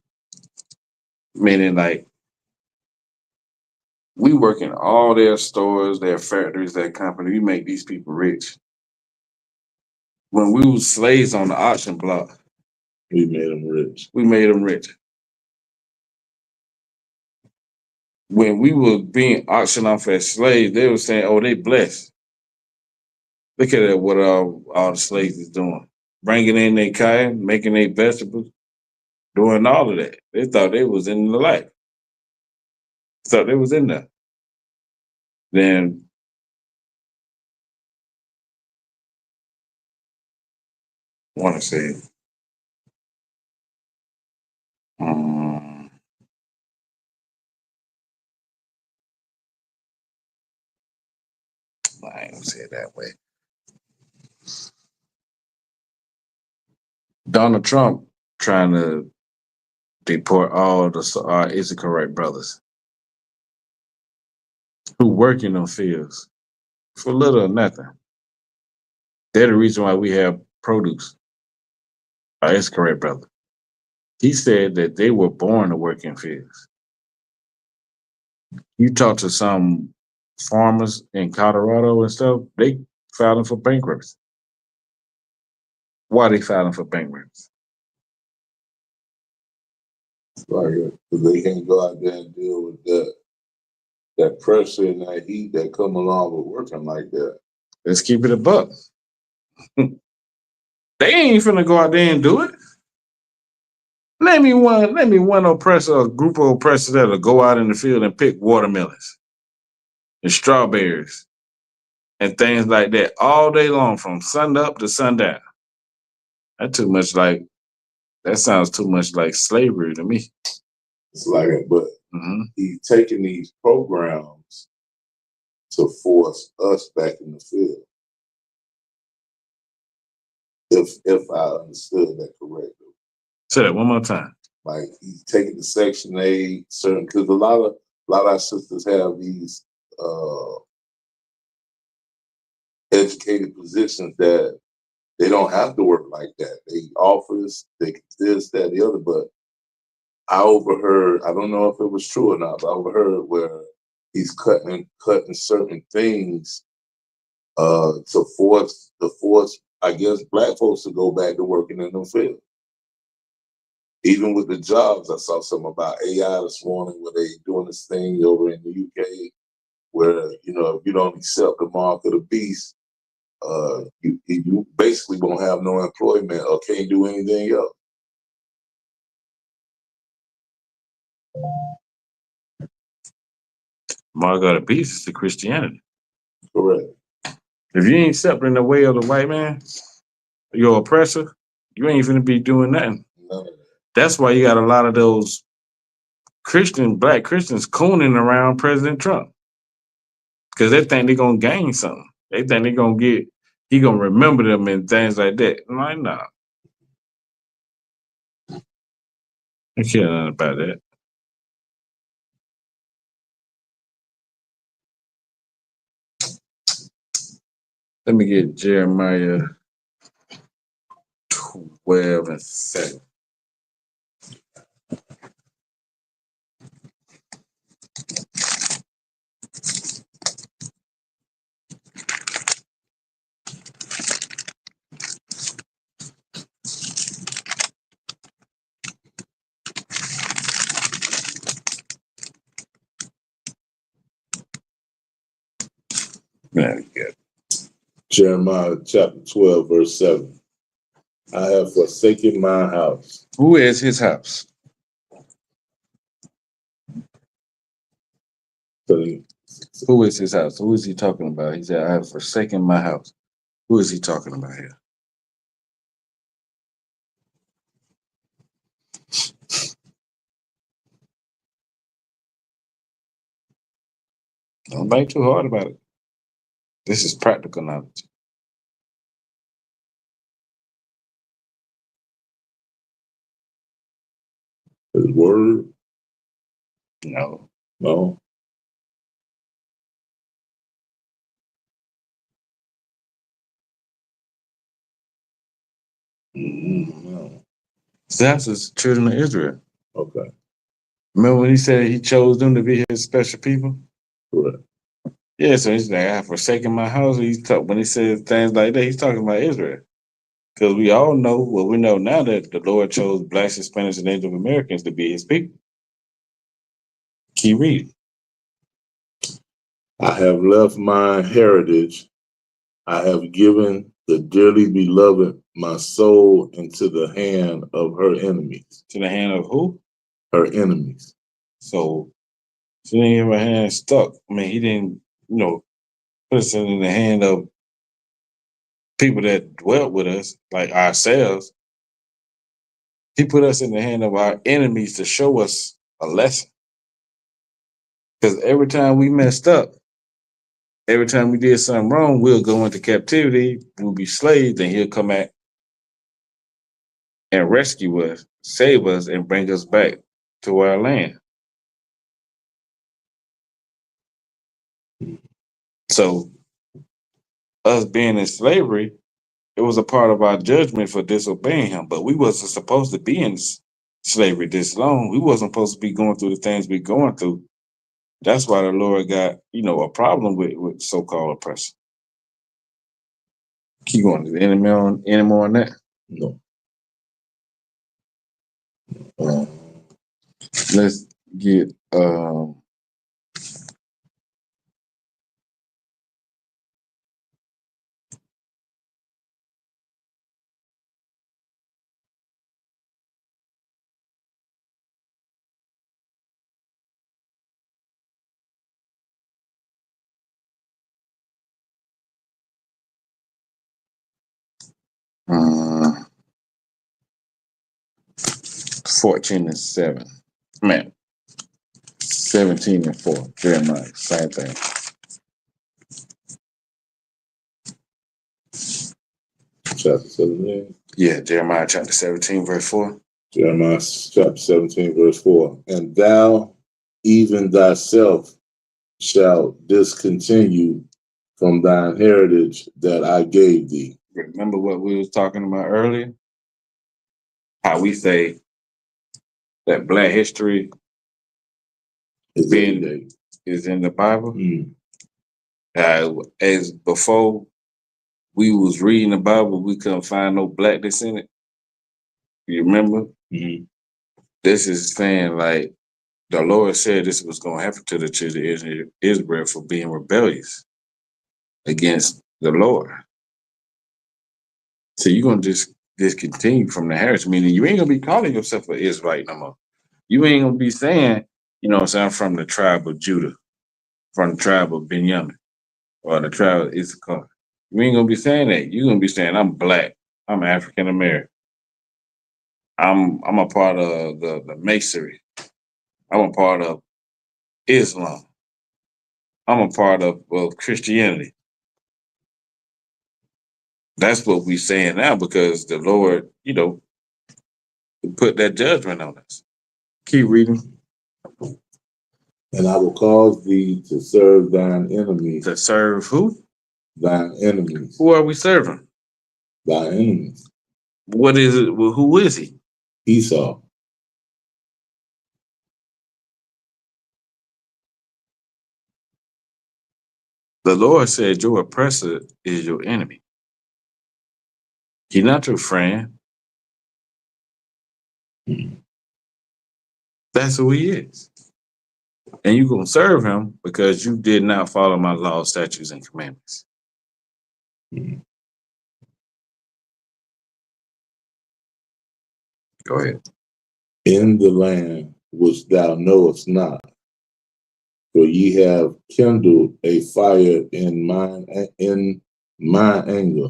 Meaning, like, we work in all their stores, their factories, their company. We make these people rich. When we was slaves on the auction block, We made them rich. we made them rich. When we were being auctioned off as slaves, they were saying, oh, they blessed. Look at what all the slaves is doing. Bringing in their cotton, making their vegetables, doing all of that. They thought they was in the life. Thought they was in there. Then I want to say, I ain't gonna say it that way. Donald Trump trying to deport all the ISUPK brothers who work in them fields for little or nothing. They're the reason why we have produce. ISUPK brother. He said that they were born to work in fields. You talk to some farmers in Colorado and stuff, they filing for bankruptcy. Why are they filing for bankruptcy? Like, they can't go out there and deal with that pressure and that heat that come along with working like that. Let's keep it a buck. They ain't finna go out there and do it. Let me one oppressor, a group of oppressors that'll go out in the field and pick watermelons and strawberries and things like that all day long from sun up to sundown. That sounds too much like slavery to me. It's like it, but he's taking these programs to force us back in the field. If I understood that correctly. Say that one more time. Like he's taking the Section 8, certain, because a lot of our sisters have these educated positions that they don't have to work like that. They offer this, that, the other. But I overheard, I don't know if it was true or not, but I overheard where he's cutting certain things to force, I guess, Black folks to go back to working in the field. Even with the jobs, I saw something about AI this morning where they doing this thing over in the UK where, if you don't accept the mark of the beast, you basically won't have no employment or can't do anything else. Mark of the beast is the Christianity. Correct. If you ain't accepting the way of the white man, your oppressor, you ain't finna be doing nothing. None of that. That's why you got a lot of those Black Christians cooning around President Trump. Because they think they're gonna gain something. They think he gonna remember them and things like that. I'm like, nah. I care nothing about that. Let me get Jeremiah 12 and 7. Man, yeah. Jeremiah chapter 12, verse 7. I have forsaken my house. Who is his house? Who is his house? Who is he talking about? He said, I have forsaken my house. Who is he talking about here? Don't think too hard about it. This is practical knowledge. His word? No. No. No. That's the children of Israel. Okay. Remember when he said he chose them to be his special people? Correct. Yeah, so he's like, I have forsaken my house. When he says things like that, he's talking about Israel. Because we all know, well, we know now that the Lord chose blacks, Hispanics, and Native Americans to be his people. Keep reading. I have left my heritage. I have given the dearly beloved my soul into the hand of her enemies. To the hand of who? Her enemies. So she didn't have her hand stuck. I mean, he didn't, put us in the hand of people that dwelt with us, like ourselves. He put us in the hand of our enemies to show us a lesson. Because every time we messed up, every time we did something wrong, we'll go into captivity, we'll be slaves, and he'll come back and rescue us, save us, and bring us back to our land. So us being in slavery, it was a part of our judgment for disobeying him. But we wasn't supposed to be in slavery this long. We wasn't supposed to be going through the things we're going through. That's why the Lord got, a problem with so-called oppression. Keep going. Is there any more on that? No. Let's get uh, 14 and 7. Man, 17 and 4. Jeremiah, same thing. Chapter 17. Yeah, Jeremiah chapter 17, verse 4. Jeremiah chapter 17, verse 4. And thou, even thyself, shalt discontinue from thine heritage that I gave thee. Remember what we was talking about earlier? How we say that Black history Is is in the Bible. Mm. As before we was reading the Bible, we couldn't find no blackness in it. You remember? Mm-hmm. This is saying like the Lord said this was going to happen to the children of Israel for being rebellious against the Lord. So you're going to just discontinue from the heritage, meaning you ain't going to be calling yourself an Israelite no more. You ain't going to be saying, I'm from the tribe of Judah, from the tribe of Benjamin, or the tribe of Issachar. You ain't going to be saying that. You're going to be saying, I'm black. I'm African American. I'm a part of the Masonry. I'm a part of Islam. I'm a part of Christianity. That's what we're saying now because the Lord, put that judgment on us. Keep reading. And I will cause thee to serve thine enemies. To serve who? Thine enemies. Who are we serving? Thine enemies. What is it? Well, who is he? Esau. The Lord said your oppressor is your enemy. He's not your friend. That's who he is. And you're going to serve him because you did not follow my laws, statutes, and commandments. Mhm. Go ahead. In the land which thou knowest not, for ye have kindled a fire in my anger,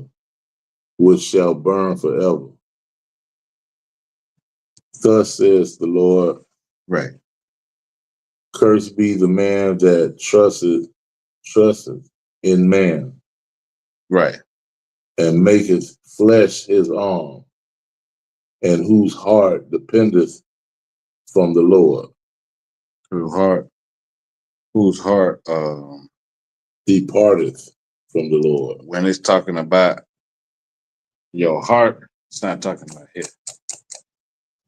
which shall burn forever. Thus says the Lord, Right. cursed be the man that trusteth in man, Right. and maketh flesh his arm, and whose heart dependeth from the Lord. Whose heart, Departeth from the Lord. when it's talking about your heart, it's not talking about here.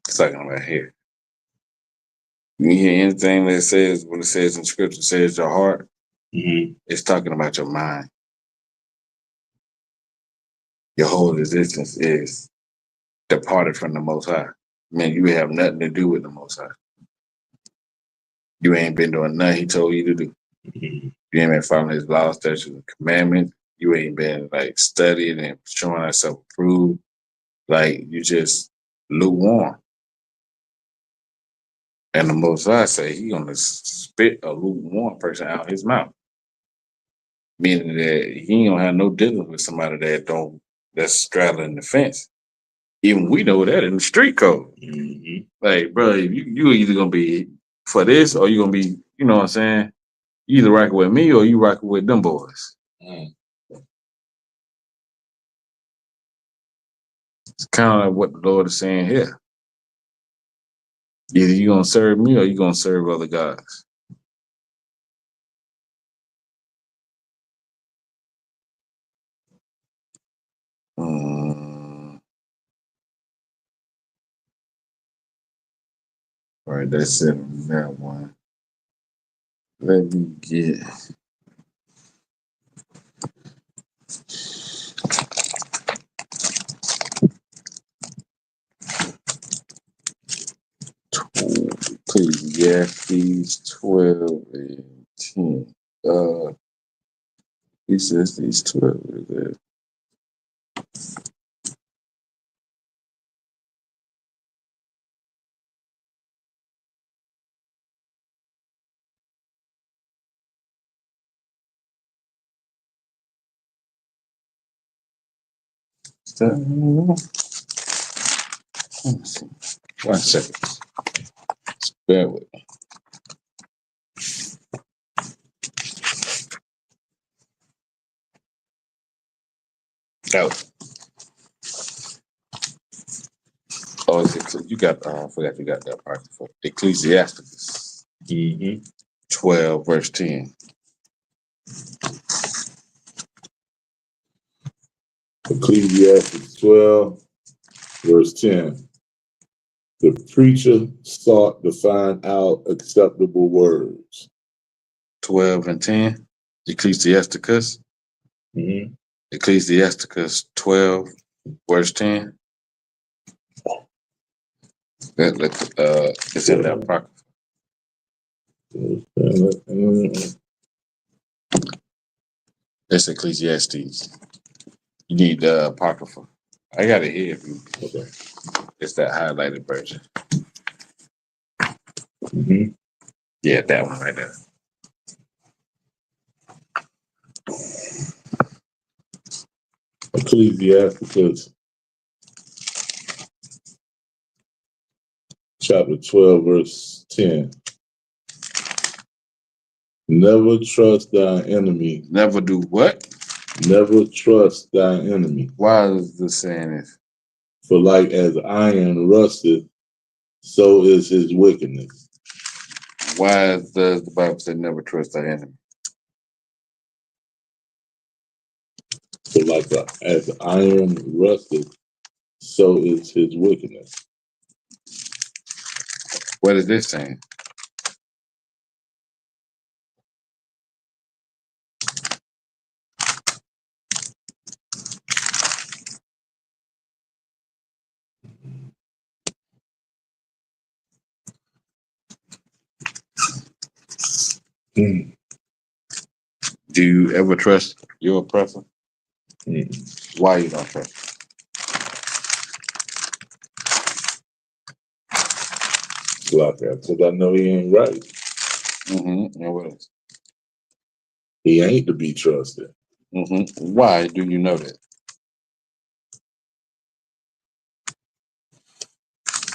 It's talking about here. You hear anything that says, when it says in scripture, says your heart, Mm-hmm. it's talking about your mind. Your whole existence is departed from the Most High. Man, you have nothing to do with the Most High. You ain't been doing nothing he told you to do. Mm-hmm. You ain't been following his laws, statutes, and commandments. You ain't been like studying and showing yourself approved. Like you just lukewarm. And the Most High say he gonna spit a lukewarm person out his mouth. Meaning that he ain't gonna have no dealing with somebody that's straddling the fence. Even we know that in the street code. Mm-hmm. Like, bro, you either gonna be for this or you gonna be, you know what I'm saying? You either rocking with me or you rocking with them boys. Mm. It's kind of like what the Lord is saying here. Either you gonna serve me or you gonna serve other gods. All right, that's it on that one. Let me get Ecclesiastes 12 and 10. He says these 12 is there. Is that, let me see. 1 second. Just bear with me. Oh, is it, you got, I forgot you got that part for Ecclesiastes Mm-hmm. 12, verse 10. Ecclesiastes 12, verse 10. The preacher sought to find out acceptable words. 12 and 10. Ecclesiasticus. Mm-hmm. Ecclesiasticus 12, verse 10. It's in that apocrypha. It's Ecclesiastes. You need the apocrypha. I got it here. If you, Okay. it's that highlighted version. Mm-hmm. Yeah, that one right there. Ecclesiasticus chapter 12, verse 10. Never trust thy enemy. Never do what? Never trust thy enemy. Why is this saying this? For like as iron rusteth, so is his wickedness. Why does the Bible say never trust thy enemy? For like as iron rusteth, so is his wickedness. What is this saying? Mm. Do you ever trust your oppressor? Mm. Why you don't trust? Like that, because I know he ain't right. Mm-hmm. And what else? He ain't to be trusted. Mm-hmm. Why do you know that?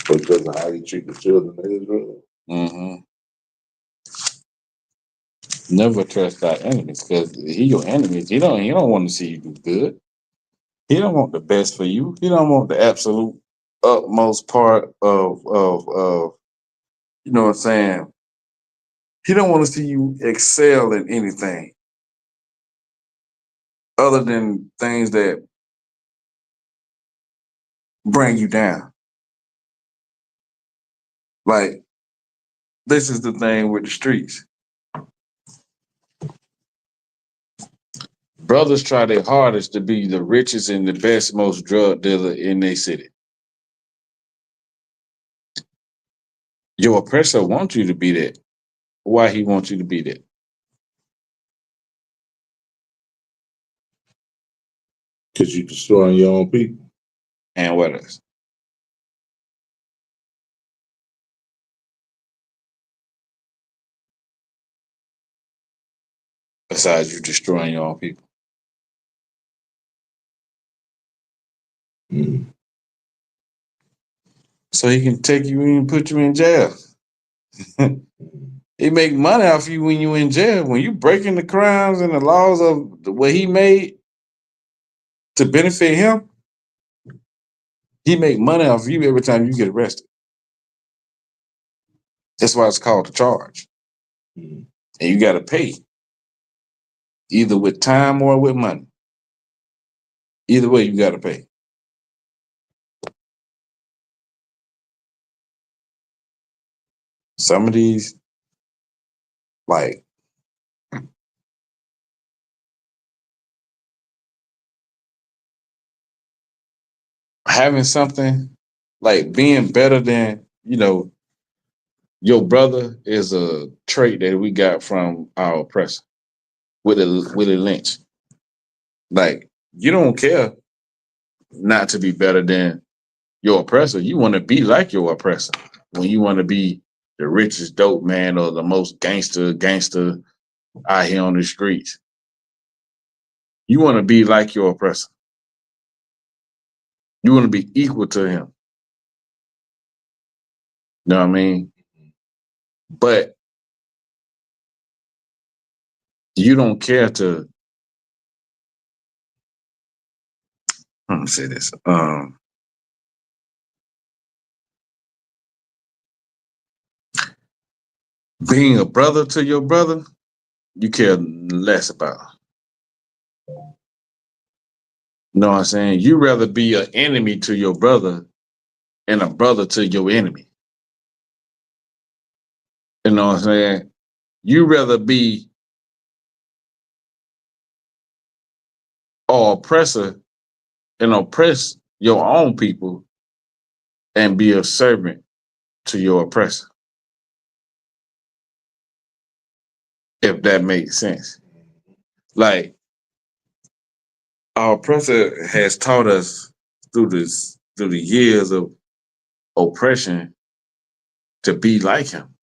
Because of how he treat the children of Israel. Mm-hmm. Never trust our enemies because he your enemies. He don't want to see you do good. He don't want the best for you. He don't want the absolute utmost part of you know what I'm saying. He don't want to see you excel in anything other than things that bring you down. Like this is the thing with the streets. Brothers try their hardest to be the richest and the best, most drug dealer in their city. Your oppressor wants you to be that. Why he wants you to be that? Because you destroying your own people. And what else? Besides you destroying your own people. Mm. So he can take you in and put you in jail. He make money off you when you in jail. When you breaking the crimes and the laws of what he made to benefit him, he make money off you every time you get arrested. That's why it's called a charge. Mm. And you got to pay either with time or with money. Either way, you got to pay. Some of these, like, having something, like being better than, your brother is a trait that we got from our oppressor, Willie Lynch. Like, you don't care not to be better than your oppressor. You want to be like your oppressor. When you want to be the richest dope man or the most gangster out here on the streets, you want to be like your oppressor. You want to be equal to him. You know what I mean? But you don't care to. Let me say this. Being a brother to your brother, you care less about. You know what I'm saying? You rather be an enemy to your brother and a brother to your enemy. You know what I'm saying? You rather be an oppressor and oppress your own people and be a servant to your oppressor. If that makes sense. Like our oppressor has taught us through the years of oppression to be like him.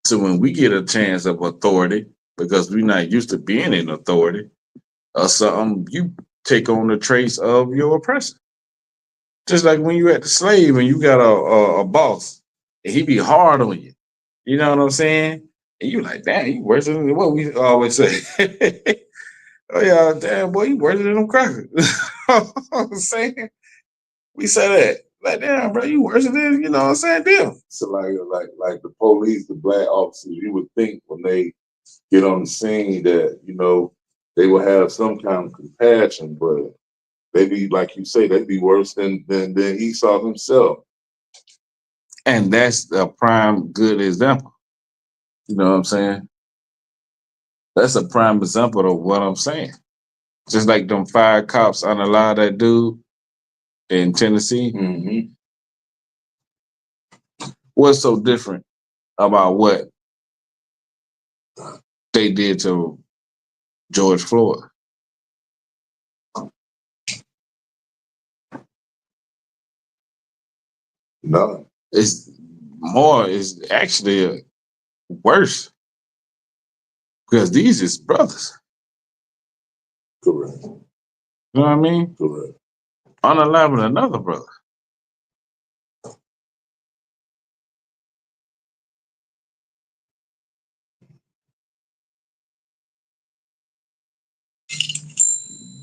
So when we get a chance of authority, because we're not used to being in authority or something, you take on the traits of your oppressor. Just like when you at the slave and you got a boss and he be hard on you. You know what I'm saying? And you like, damn, you worse than what we always say. Oh yeah, damn boy, you worse than them crackers. I'm saying? We say that. Like, damn, bro, you worse than, you know what I'm saying? Damn. So like the police, the black officers, you would think when they get on the scene that, they will have some kind of compassion, but they be like you say, they be worse than Esau himself. And that's a prime good example. You know what I'm saying? That's a prime example of what I'm saying. Just like them 5 cops unalive that dude in Tennessee. Mm-hmm. What's so different about what they did to George Floyd. No. It's more is actually worse because these is brothers. Correct. You know what I mean? Correct. Unaliving another brother.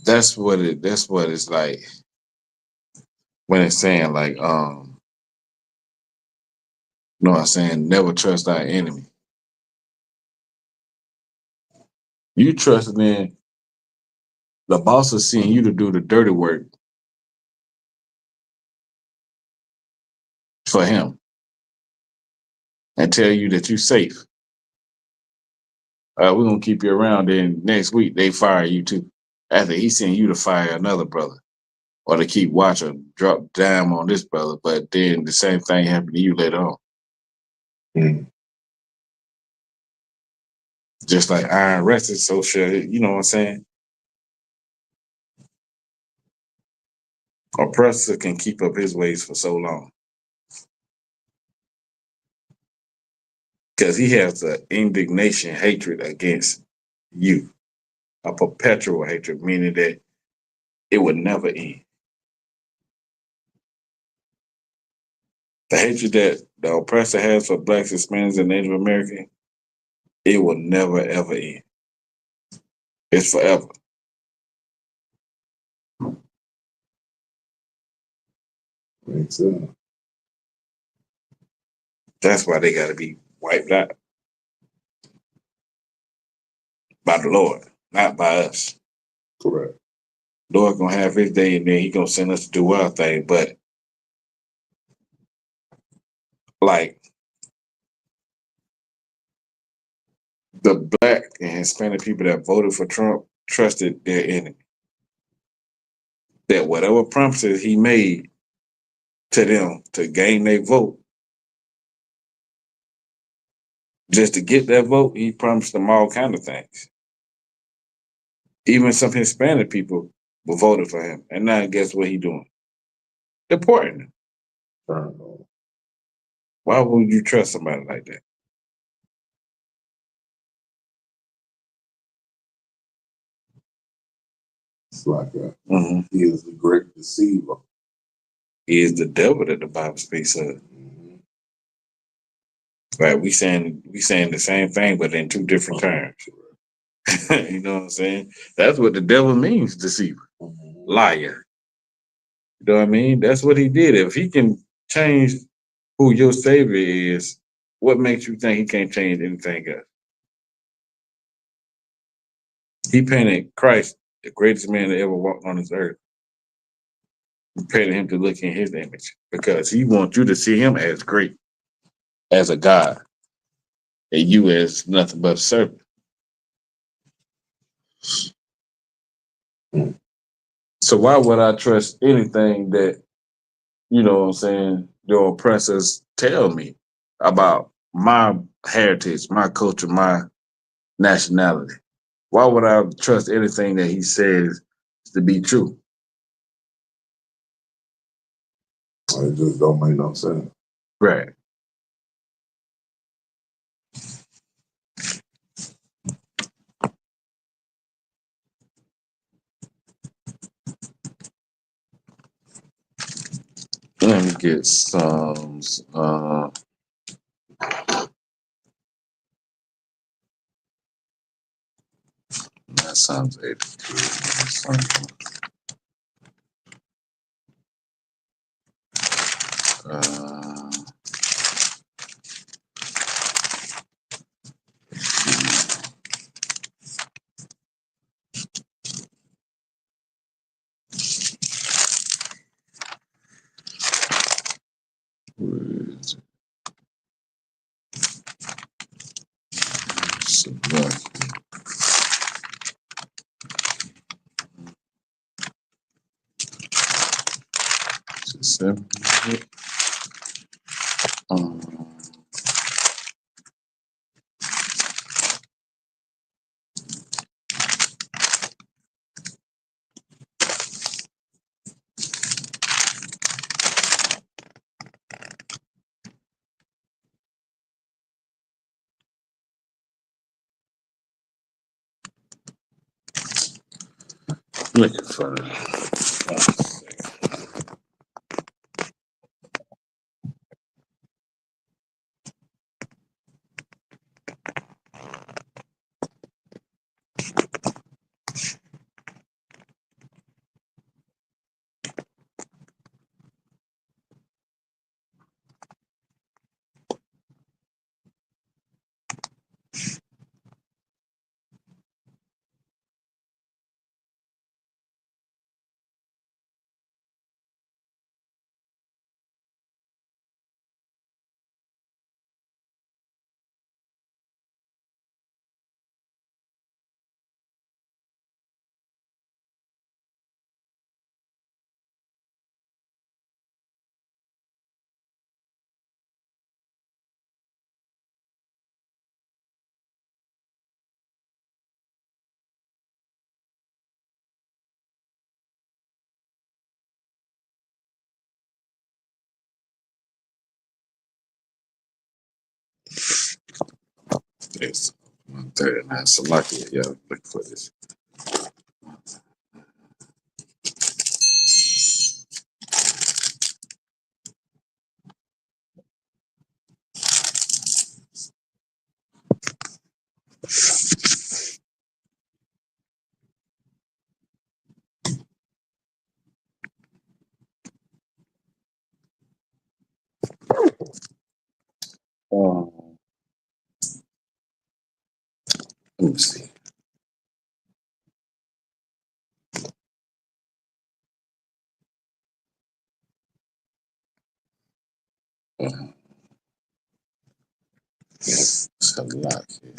That's what it's like when it's saying like you know what I'm saying, never trust our enemy. You trusting in the boss is seeing you to do the dirty work for him and tell you that you're safe. We're gonna keep you around. Then next week they fire you too. After he sent you to fire another brother or to keep watch or drop dime on this brother, but then the same thing happened to you later on. Mm. Just like iron rested, so shall you know what I'm saying? Oppressor can keep up his ways for so long. Because he has an indignation, hatred against you. A perpetual hatred, meaning that it would never end. The hatred that the oppressor has for blacks, Hispanics, and Native Americans, it will never ever end. It's forever. Makes sense. That's why they got to be wiped out by the Lord, not by us. Correct. Lord gonna have his day, and then he gonna send us to do our thing. But like the black and Hispanic people that voted for Trump trusted their enemy. That whatever promises he made to them to gain their vote, just to get that vote, he promised them all kind of things. Even some Hispanic people were voted for him, and now guess what he doing? Deporting them. Turn on. Why would you trust somebody like that? It's like Mm-hmm. he is the great deceiver. He is the devil that the Bible speaks of. Mm-hmm. Right? We saying the same thing, but in two different terms. You know what I'm saying? That's what the devil means, deceiver, Mm-hmm. liar. You know what I mean? That's what he did. If he can change who your savior is, what makes you think he can't change anything else? He painted Christ, the greatest man that ever walked on this earth. He painted him to look in his image because he wants you to see him as great, as a God, and you as nothing but a servant. Mm. So why would I trust anything that, you know what I'm saying, the oppressors tell me about my heritage, my culture, my nationality? Why would I trust anything that he says to be true? It just don't make no sense. Right. Let me get Psalms. That Psalms 82. Uh, where is it? Select. Is it 7? Um, Looking for it. It's 139 Salakia. Yeah, look for this. Um, let me see. It's a lot here.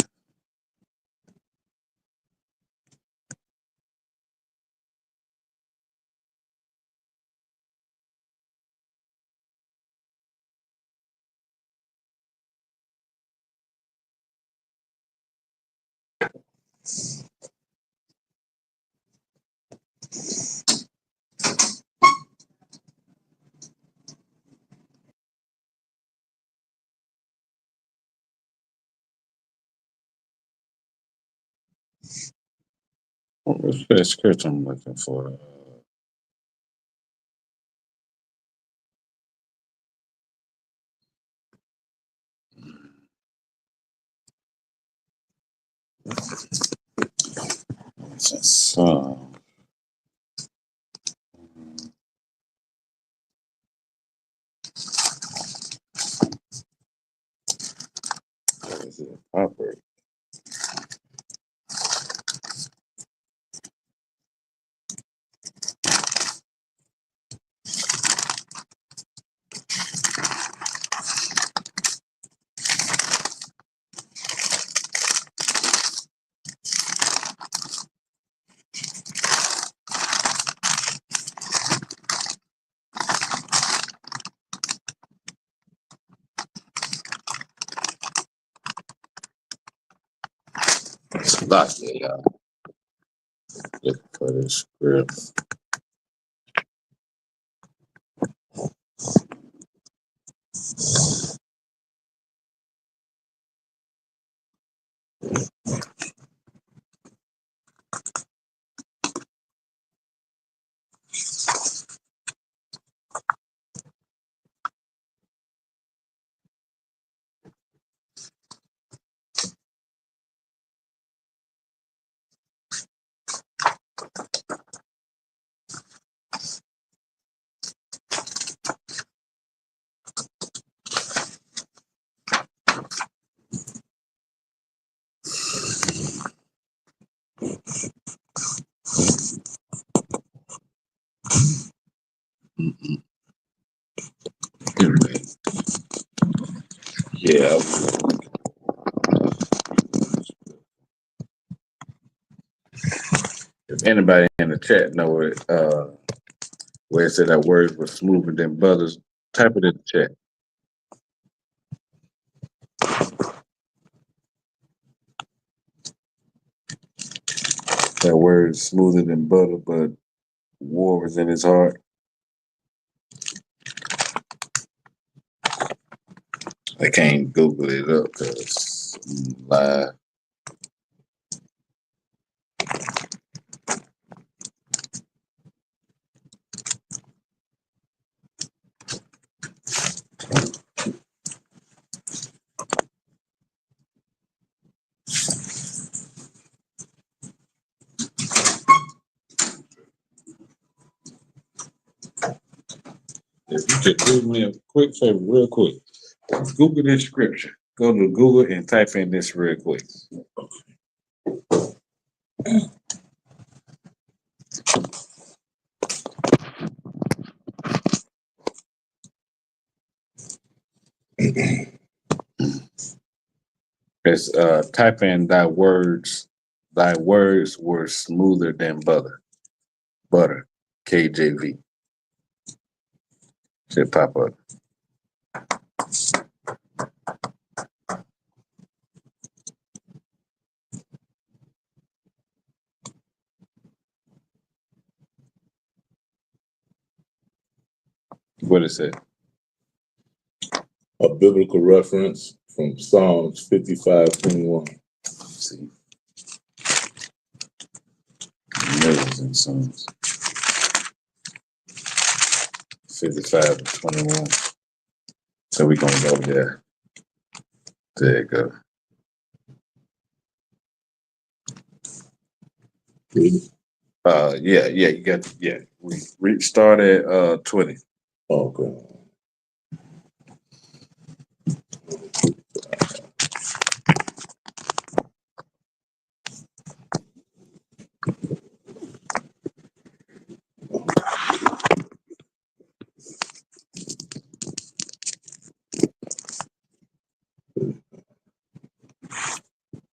What's that script I'm looking for? It's a song. Is it a proper? It's a lot here, y'all. Looking for this script. Anyway, yeah. If anybody in the chat know it, where it said that words were smoother than butters, type it in the chat. That word is smoother than butter, but war was in his heart. I can't Google it up because I'm live. If you could do me a quick favor, real quick, Google this scripture. Go to Google and type in this real quick. It's type in thy words were smoother than butter. Butter. KJV. Should pop up. What is it? A biblical reference from Psalms 55:21. Let's see. Millions and sons. 55 to 21. So we're gonna go there. There you go. Yeah, you got we start at 20. Okay.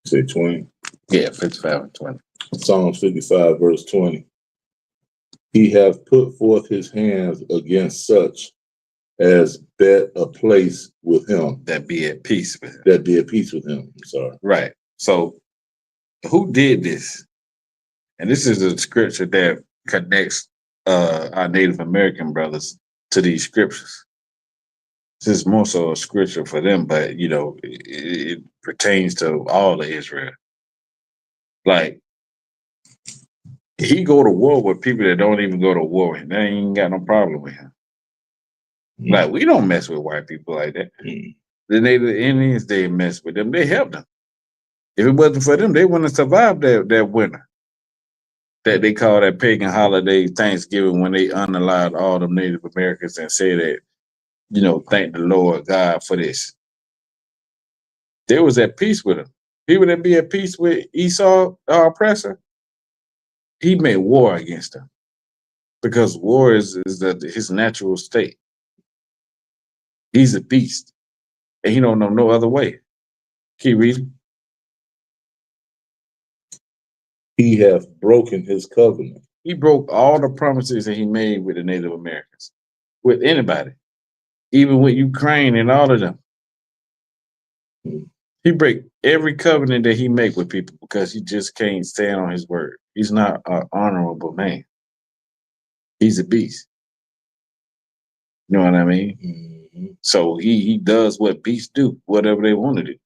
Say 20. Yeah, 55 and 20. Psalms 55, verse 20. He hath put forth his hands against such as bet a place with him. That be at peace with him. That be at peace with him. I'm sorry. Right. So who did this? And this is a scripture that connects our Native American brothers to these scriptures. This is more so a scripture for them, but you know, it pertains to all of Israel. Like he go to war with people that don't even go to war with him. They ain't even got no problem with him. Like we don't mess with white people like that. The Native Indians, they mess with them. They helped them. If it wasn't for them, they wouldn't have survived that winter. That they call that pagan holiday Thanksgiving, when they unallowed all the Native Americans and say that, you know, thank the Lord God for this. They was at peace with them. People that be at peace with Esau, our oppressor, he made war against them. Because war is his natural state. He's a beast. And he don't know no other way. Keep reading. He hath broken his covenant. He broke all the promises that he made with the Native Americans. With anybody. Even with Ukraine and all of them. He break every covenant that he make with people because he just can't stand on his word. He's not an honorable man. He's a beast. You know what I mean? Mm-hmm. So he does what beasts do, whatever they want to do.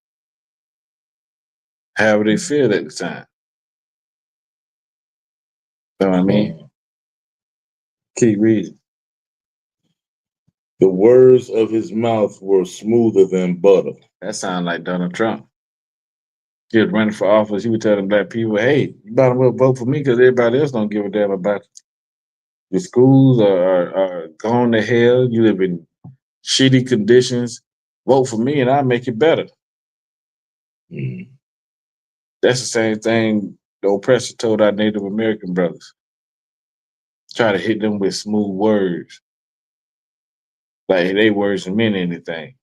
However they feel at the time. You know what I mean? Keep reading. The words of his mouth were smoother than butter. That sounds like Donald Trump. He was running for office. He was telling black people, hey, you might as well vote for me because everybody else don't give a damn about you. The schools are gone to hell. You live in shitty conditions. Vote for me and I'll make it better. Mm. That's the same thing the oppressor told our Native American brothers. Try to hit them with smooth words. Like they words meant anything.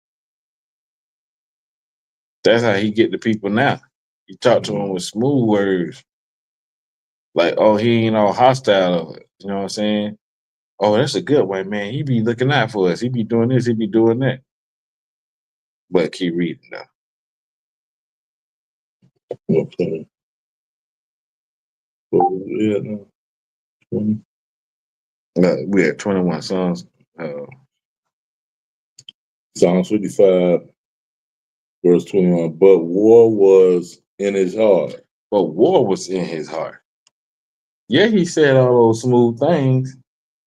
That's how he get the people now. He talk to them with smooth words. Like, oh, he ain't all hostile. You know what I'm saying? Oh, that's a good white man. He be looking out for us. He be doing this. He be doing that. But keep reading though. Okay. Yeah, no. 20. We had 21 songs. Psalms 55, verse 21. But war was in his heart. But war was in his heart. Yeah, he said all those smooth things.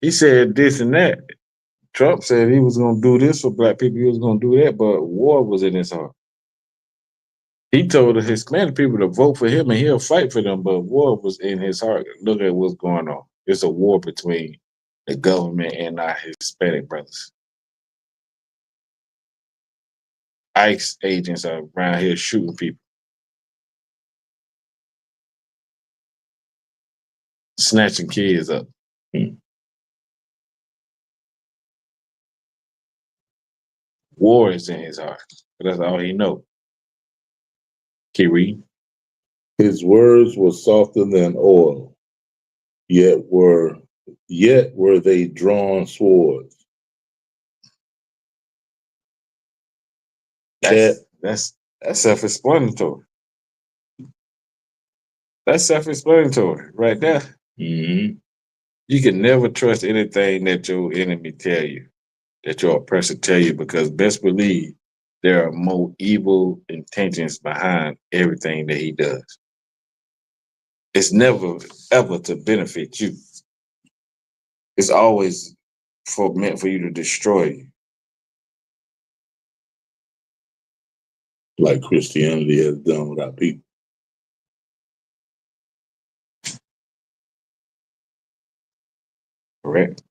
He said this and that. Trump said he was going to do this for black people. He was going to do that, but war was in his heart. He told the Hispanic people to vote for him and he'll fight for them, but war was in his heart. Look at what's going on. It's a war between the government and our Hispanic brothers. ICE agents are around here shooting people, snatching kids up. War is in his heart. But that's all he knows. Keep reading. His words were softer than oil, yet were they drawn swords. That's self-explanatory. That's self-explanatory right there. Mm-hmm. You can never trust anything that your enemy tell you, that your oppressor tell you, because best believe there are more evil intentions behind everything that he does. It's never ever to benefit you. It's always meant for you to destroy you. Like Christianity has done with our people. Correct.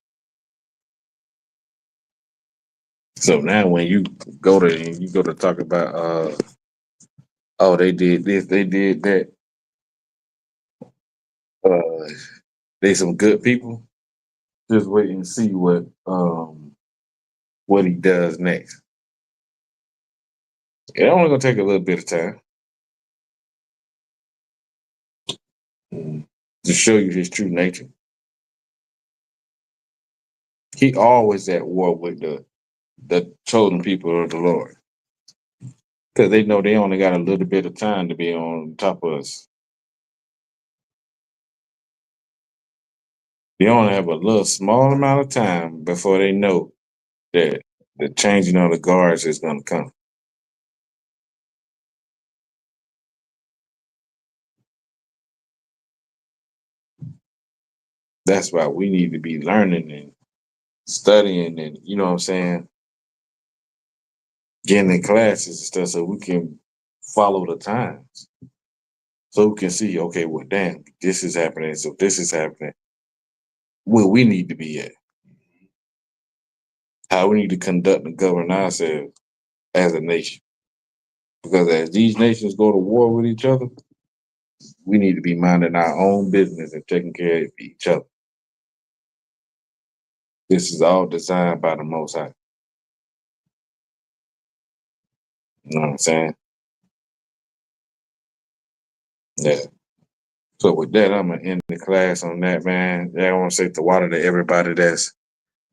So now when you go to talk about oh, they did this, they did that, they some good people, just wait and see what he does next. It's only gonna take a little bit of time to show you his true nature. He always at war with the chosen people of the Lord. Because they know they only got a little bit of time to be on top of us. They only have a little small amount of time before they know that the changing of the guards is gonna come. That's why we need to be learning and studying and, you know what I'm saying, getting in classes and stuff so we can follow the times. So we can see, okay, well, damn, this is happening. So this is happening. Where we need to be at. How we need to conduct and govern ourselves as a nation. Because as these nations go to war with each other, we need to be minding our own business and taking care of each other. This is all designed by the Most High. You know what I'm saying? Yeah. So with that, I'm gonna end the class on that, man. Yeah, I want to say to water to everybody that's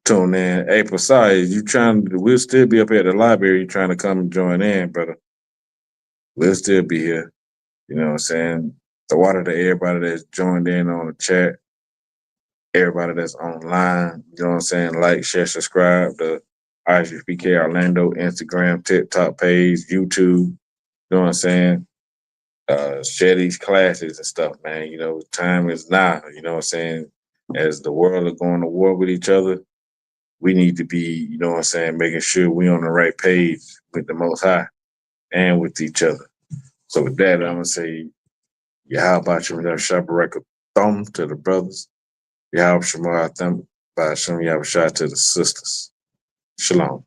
tuned in. Hey, Pasai, we'll still be up at the library. You trying to come and join in, brother. We'll still be here. You know what I'm saying? The water to everybody that's joined in on the chat, everybody that's online, you know what I'm saying? Like, share, subscribe to ISUPK Orlando, Instagram, TikTok page, YouTube, you know what I'm saying? Share these classes and stuff, man. You know, time is now, you know what I'm saying? As the world is going to war with each other, we need to be, you know what I'm saying, making sure we on the right page with the Most High and with each other. So with that, I'm gonna say, how about you Shabareka thumb to the brothers? Yahweh Shemar thumb by Shem Yahweh to the sisters. Shalom.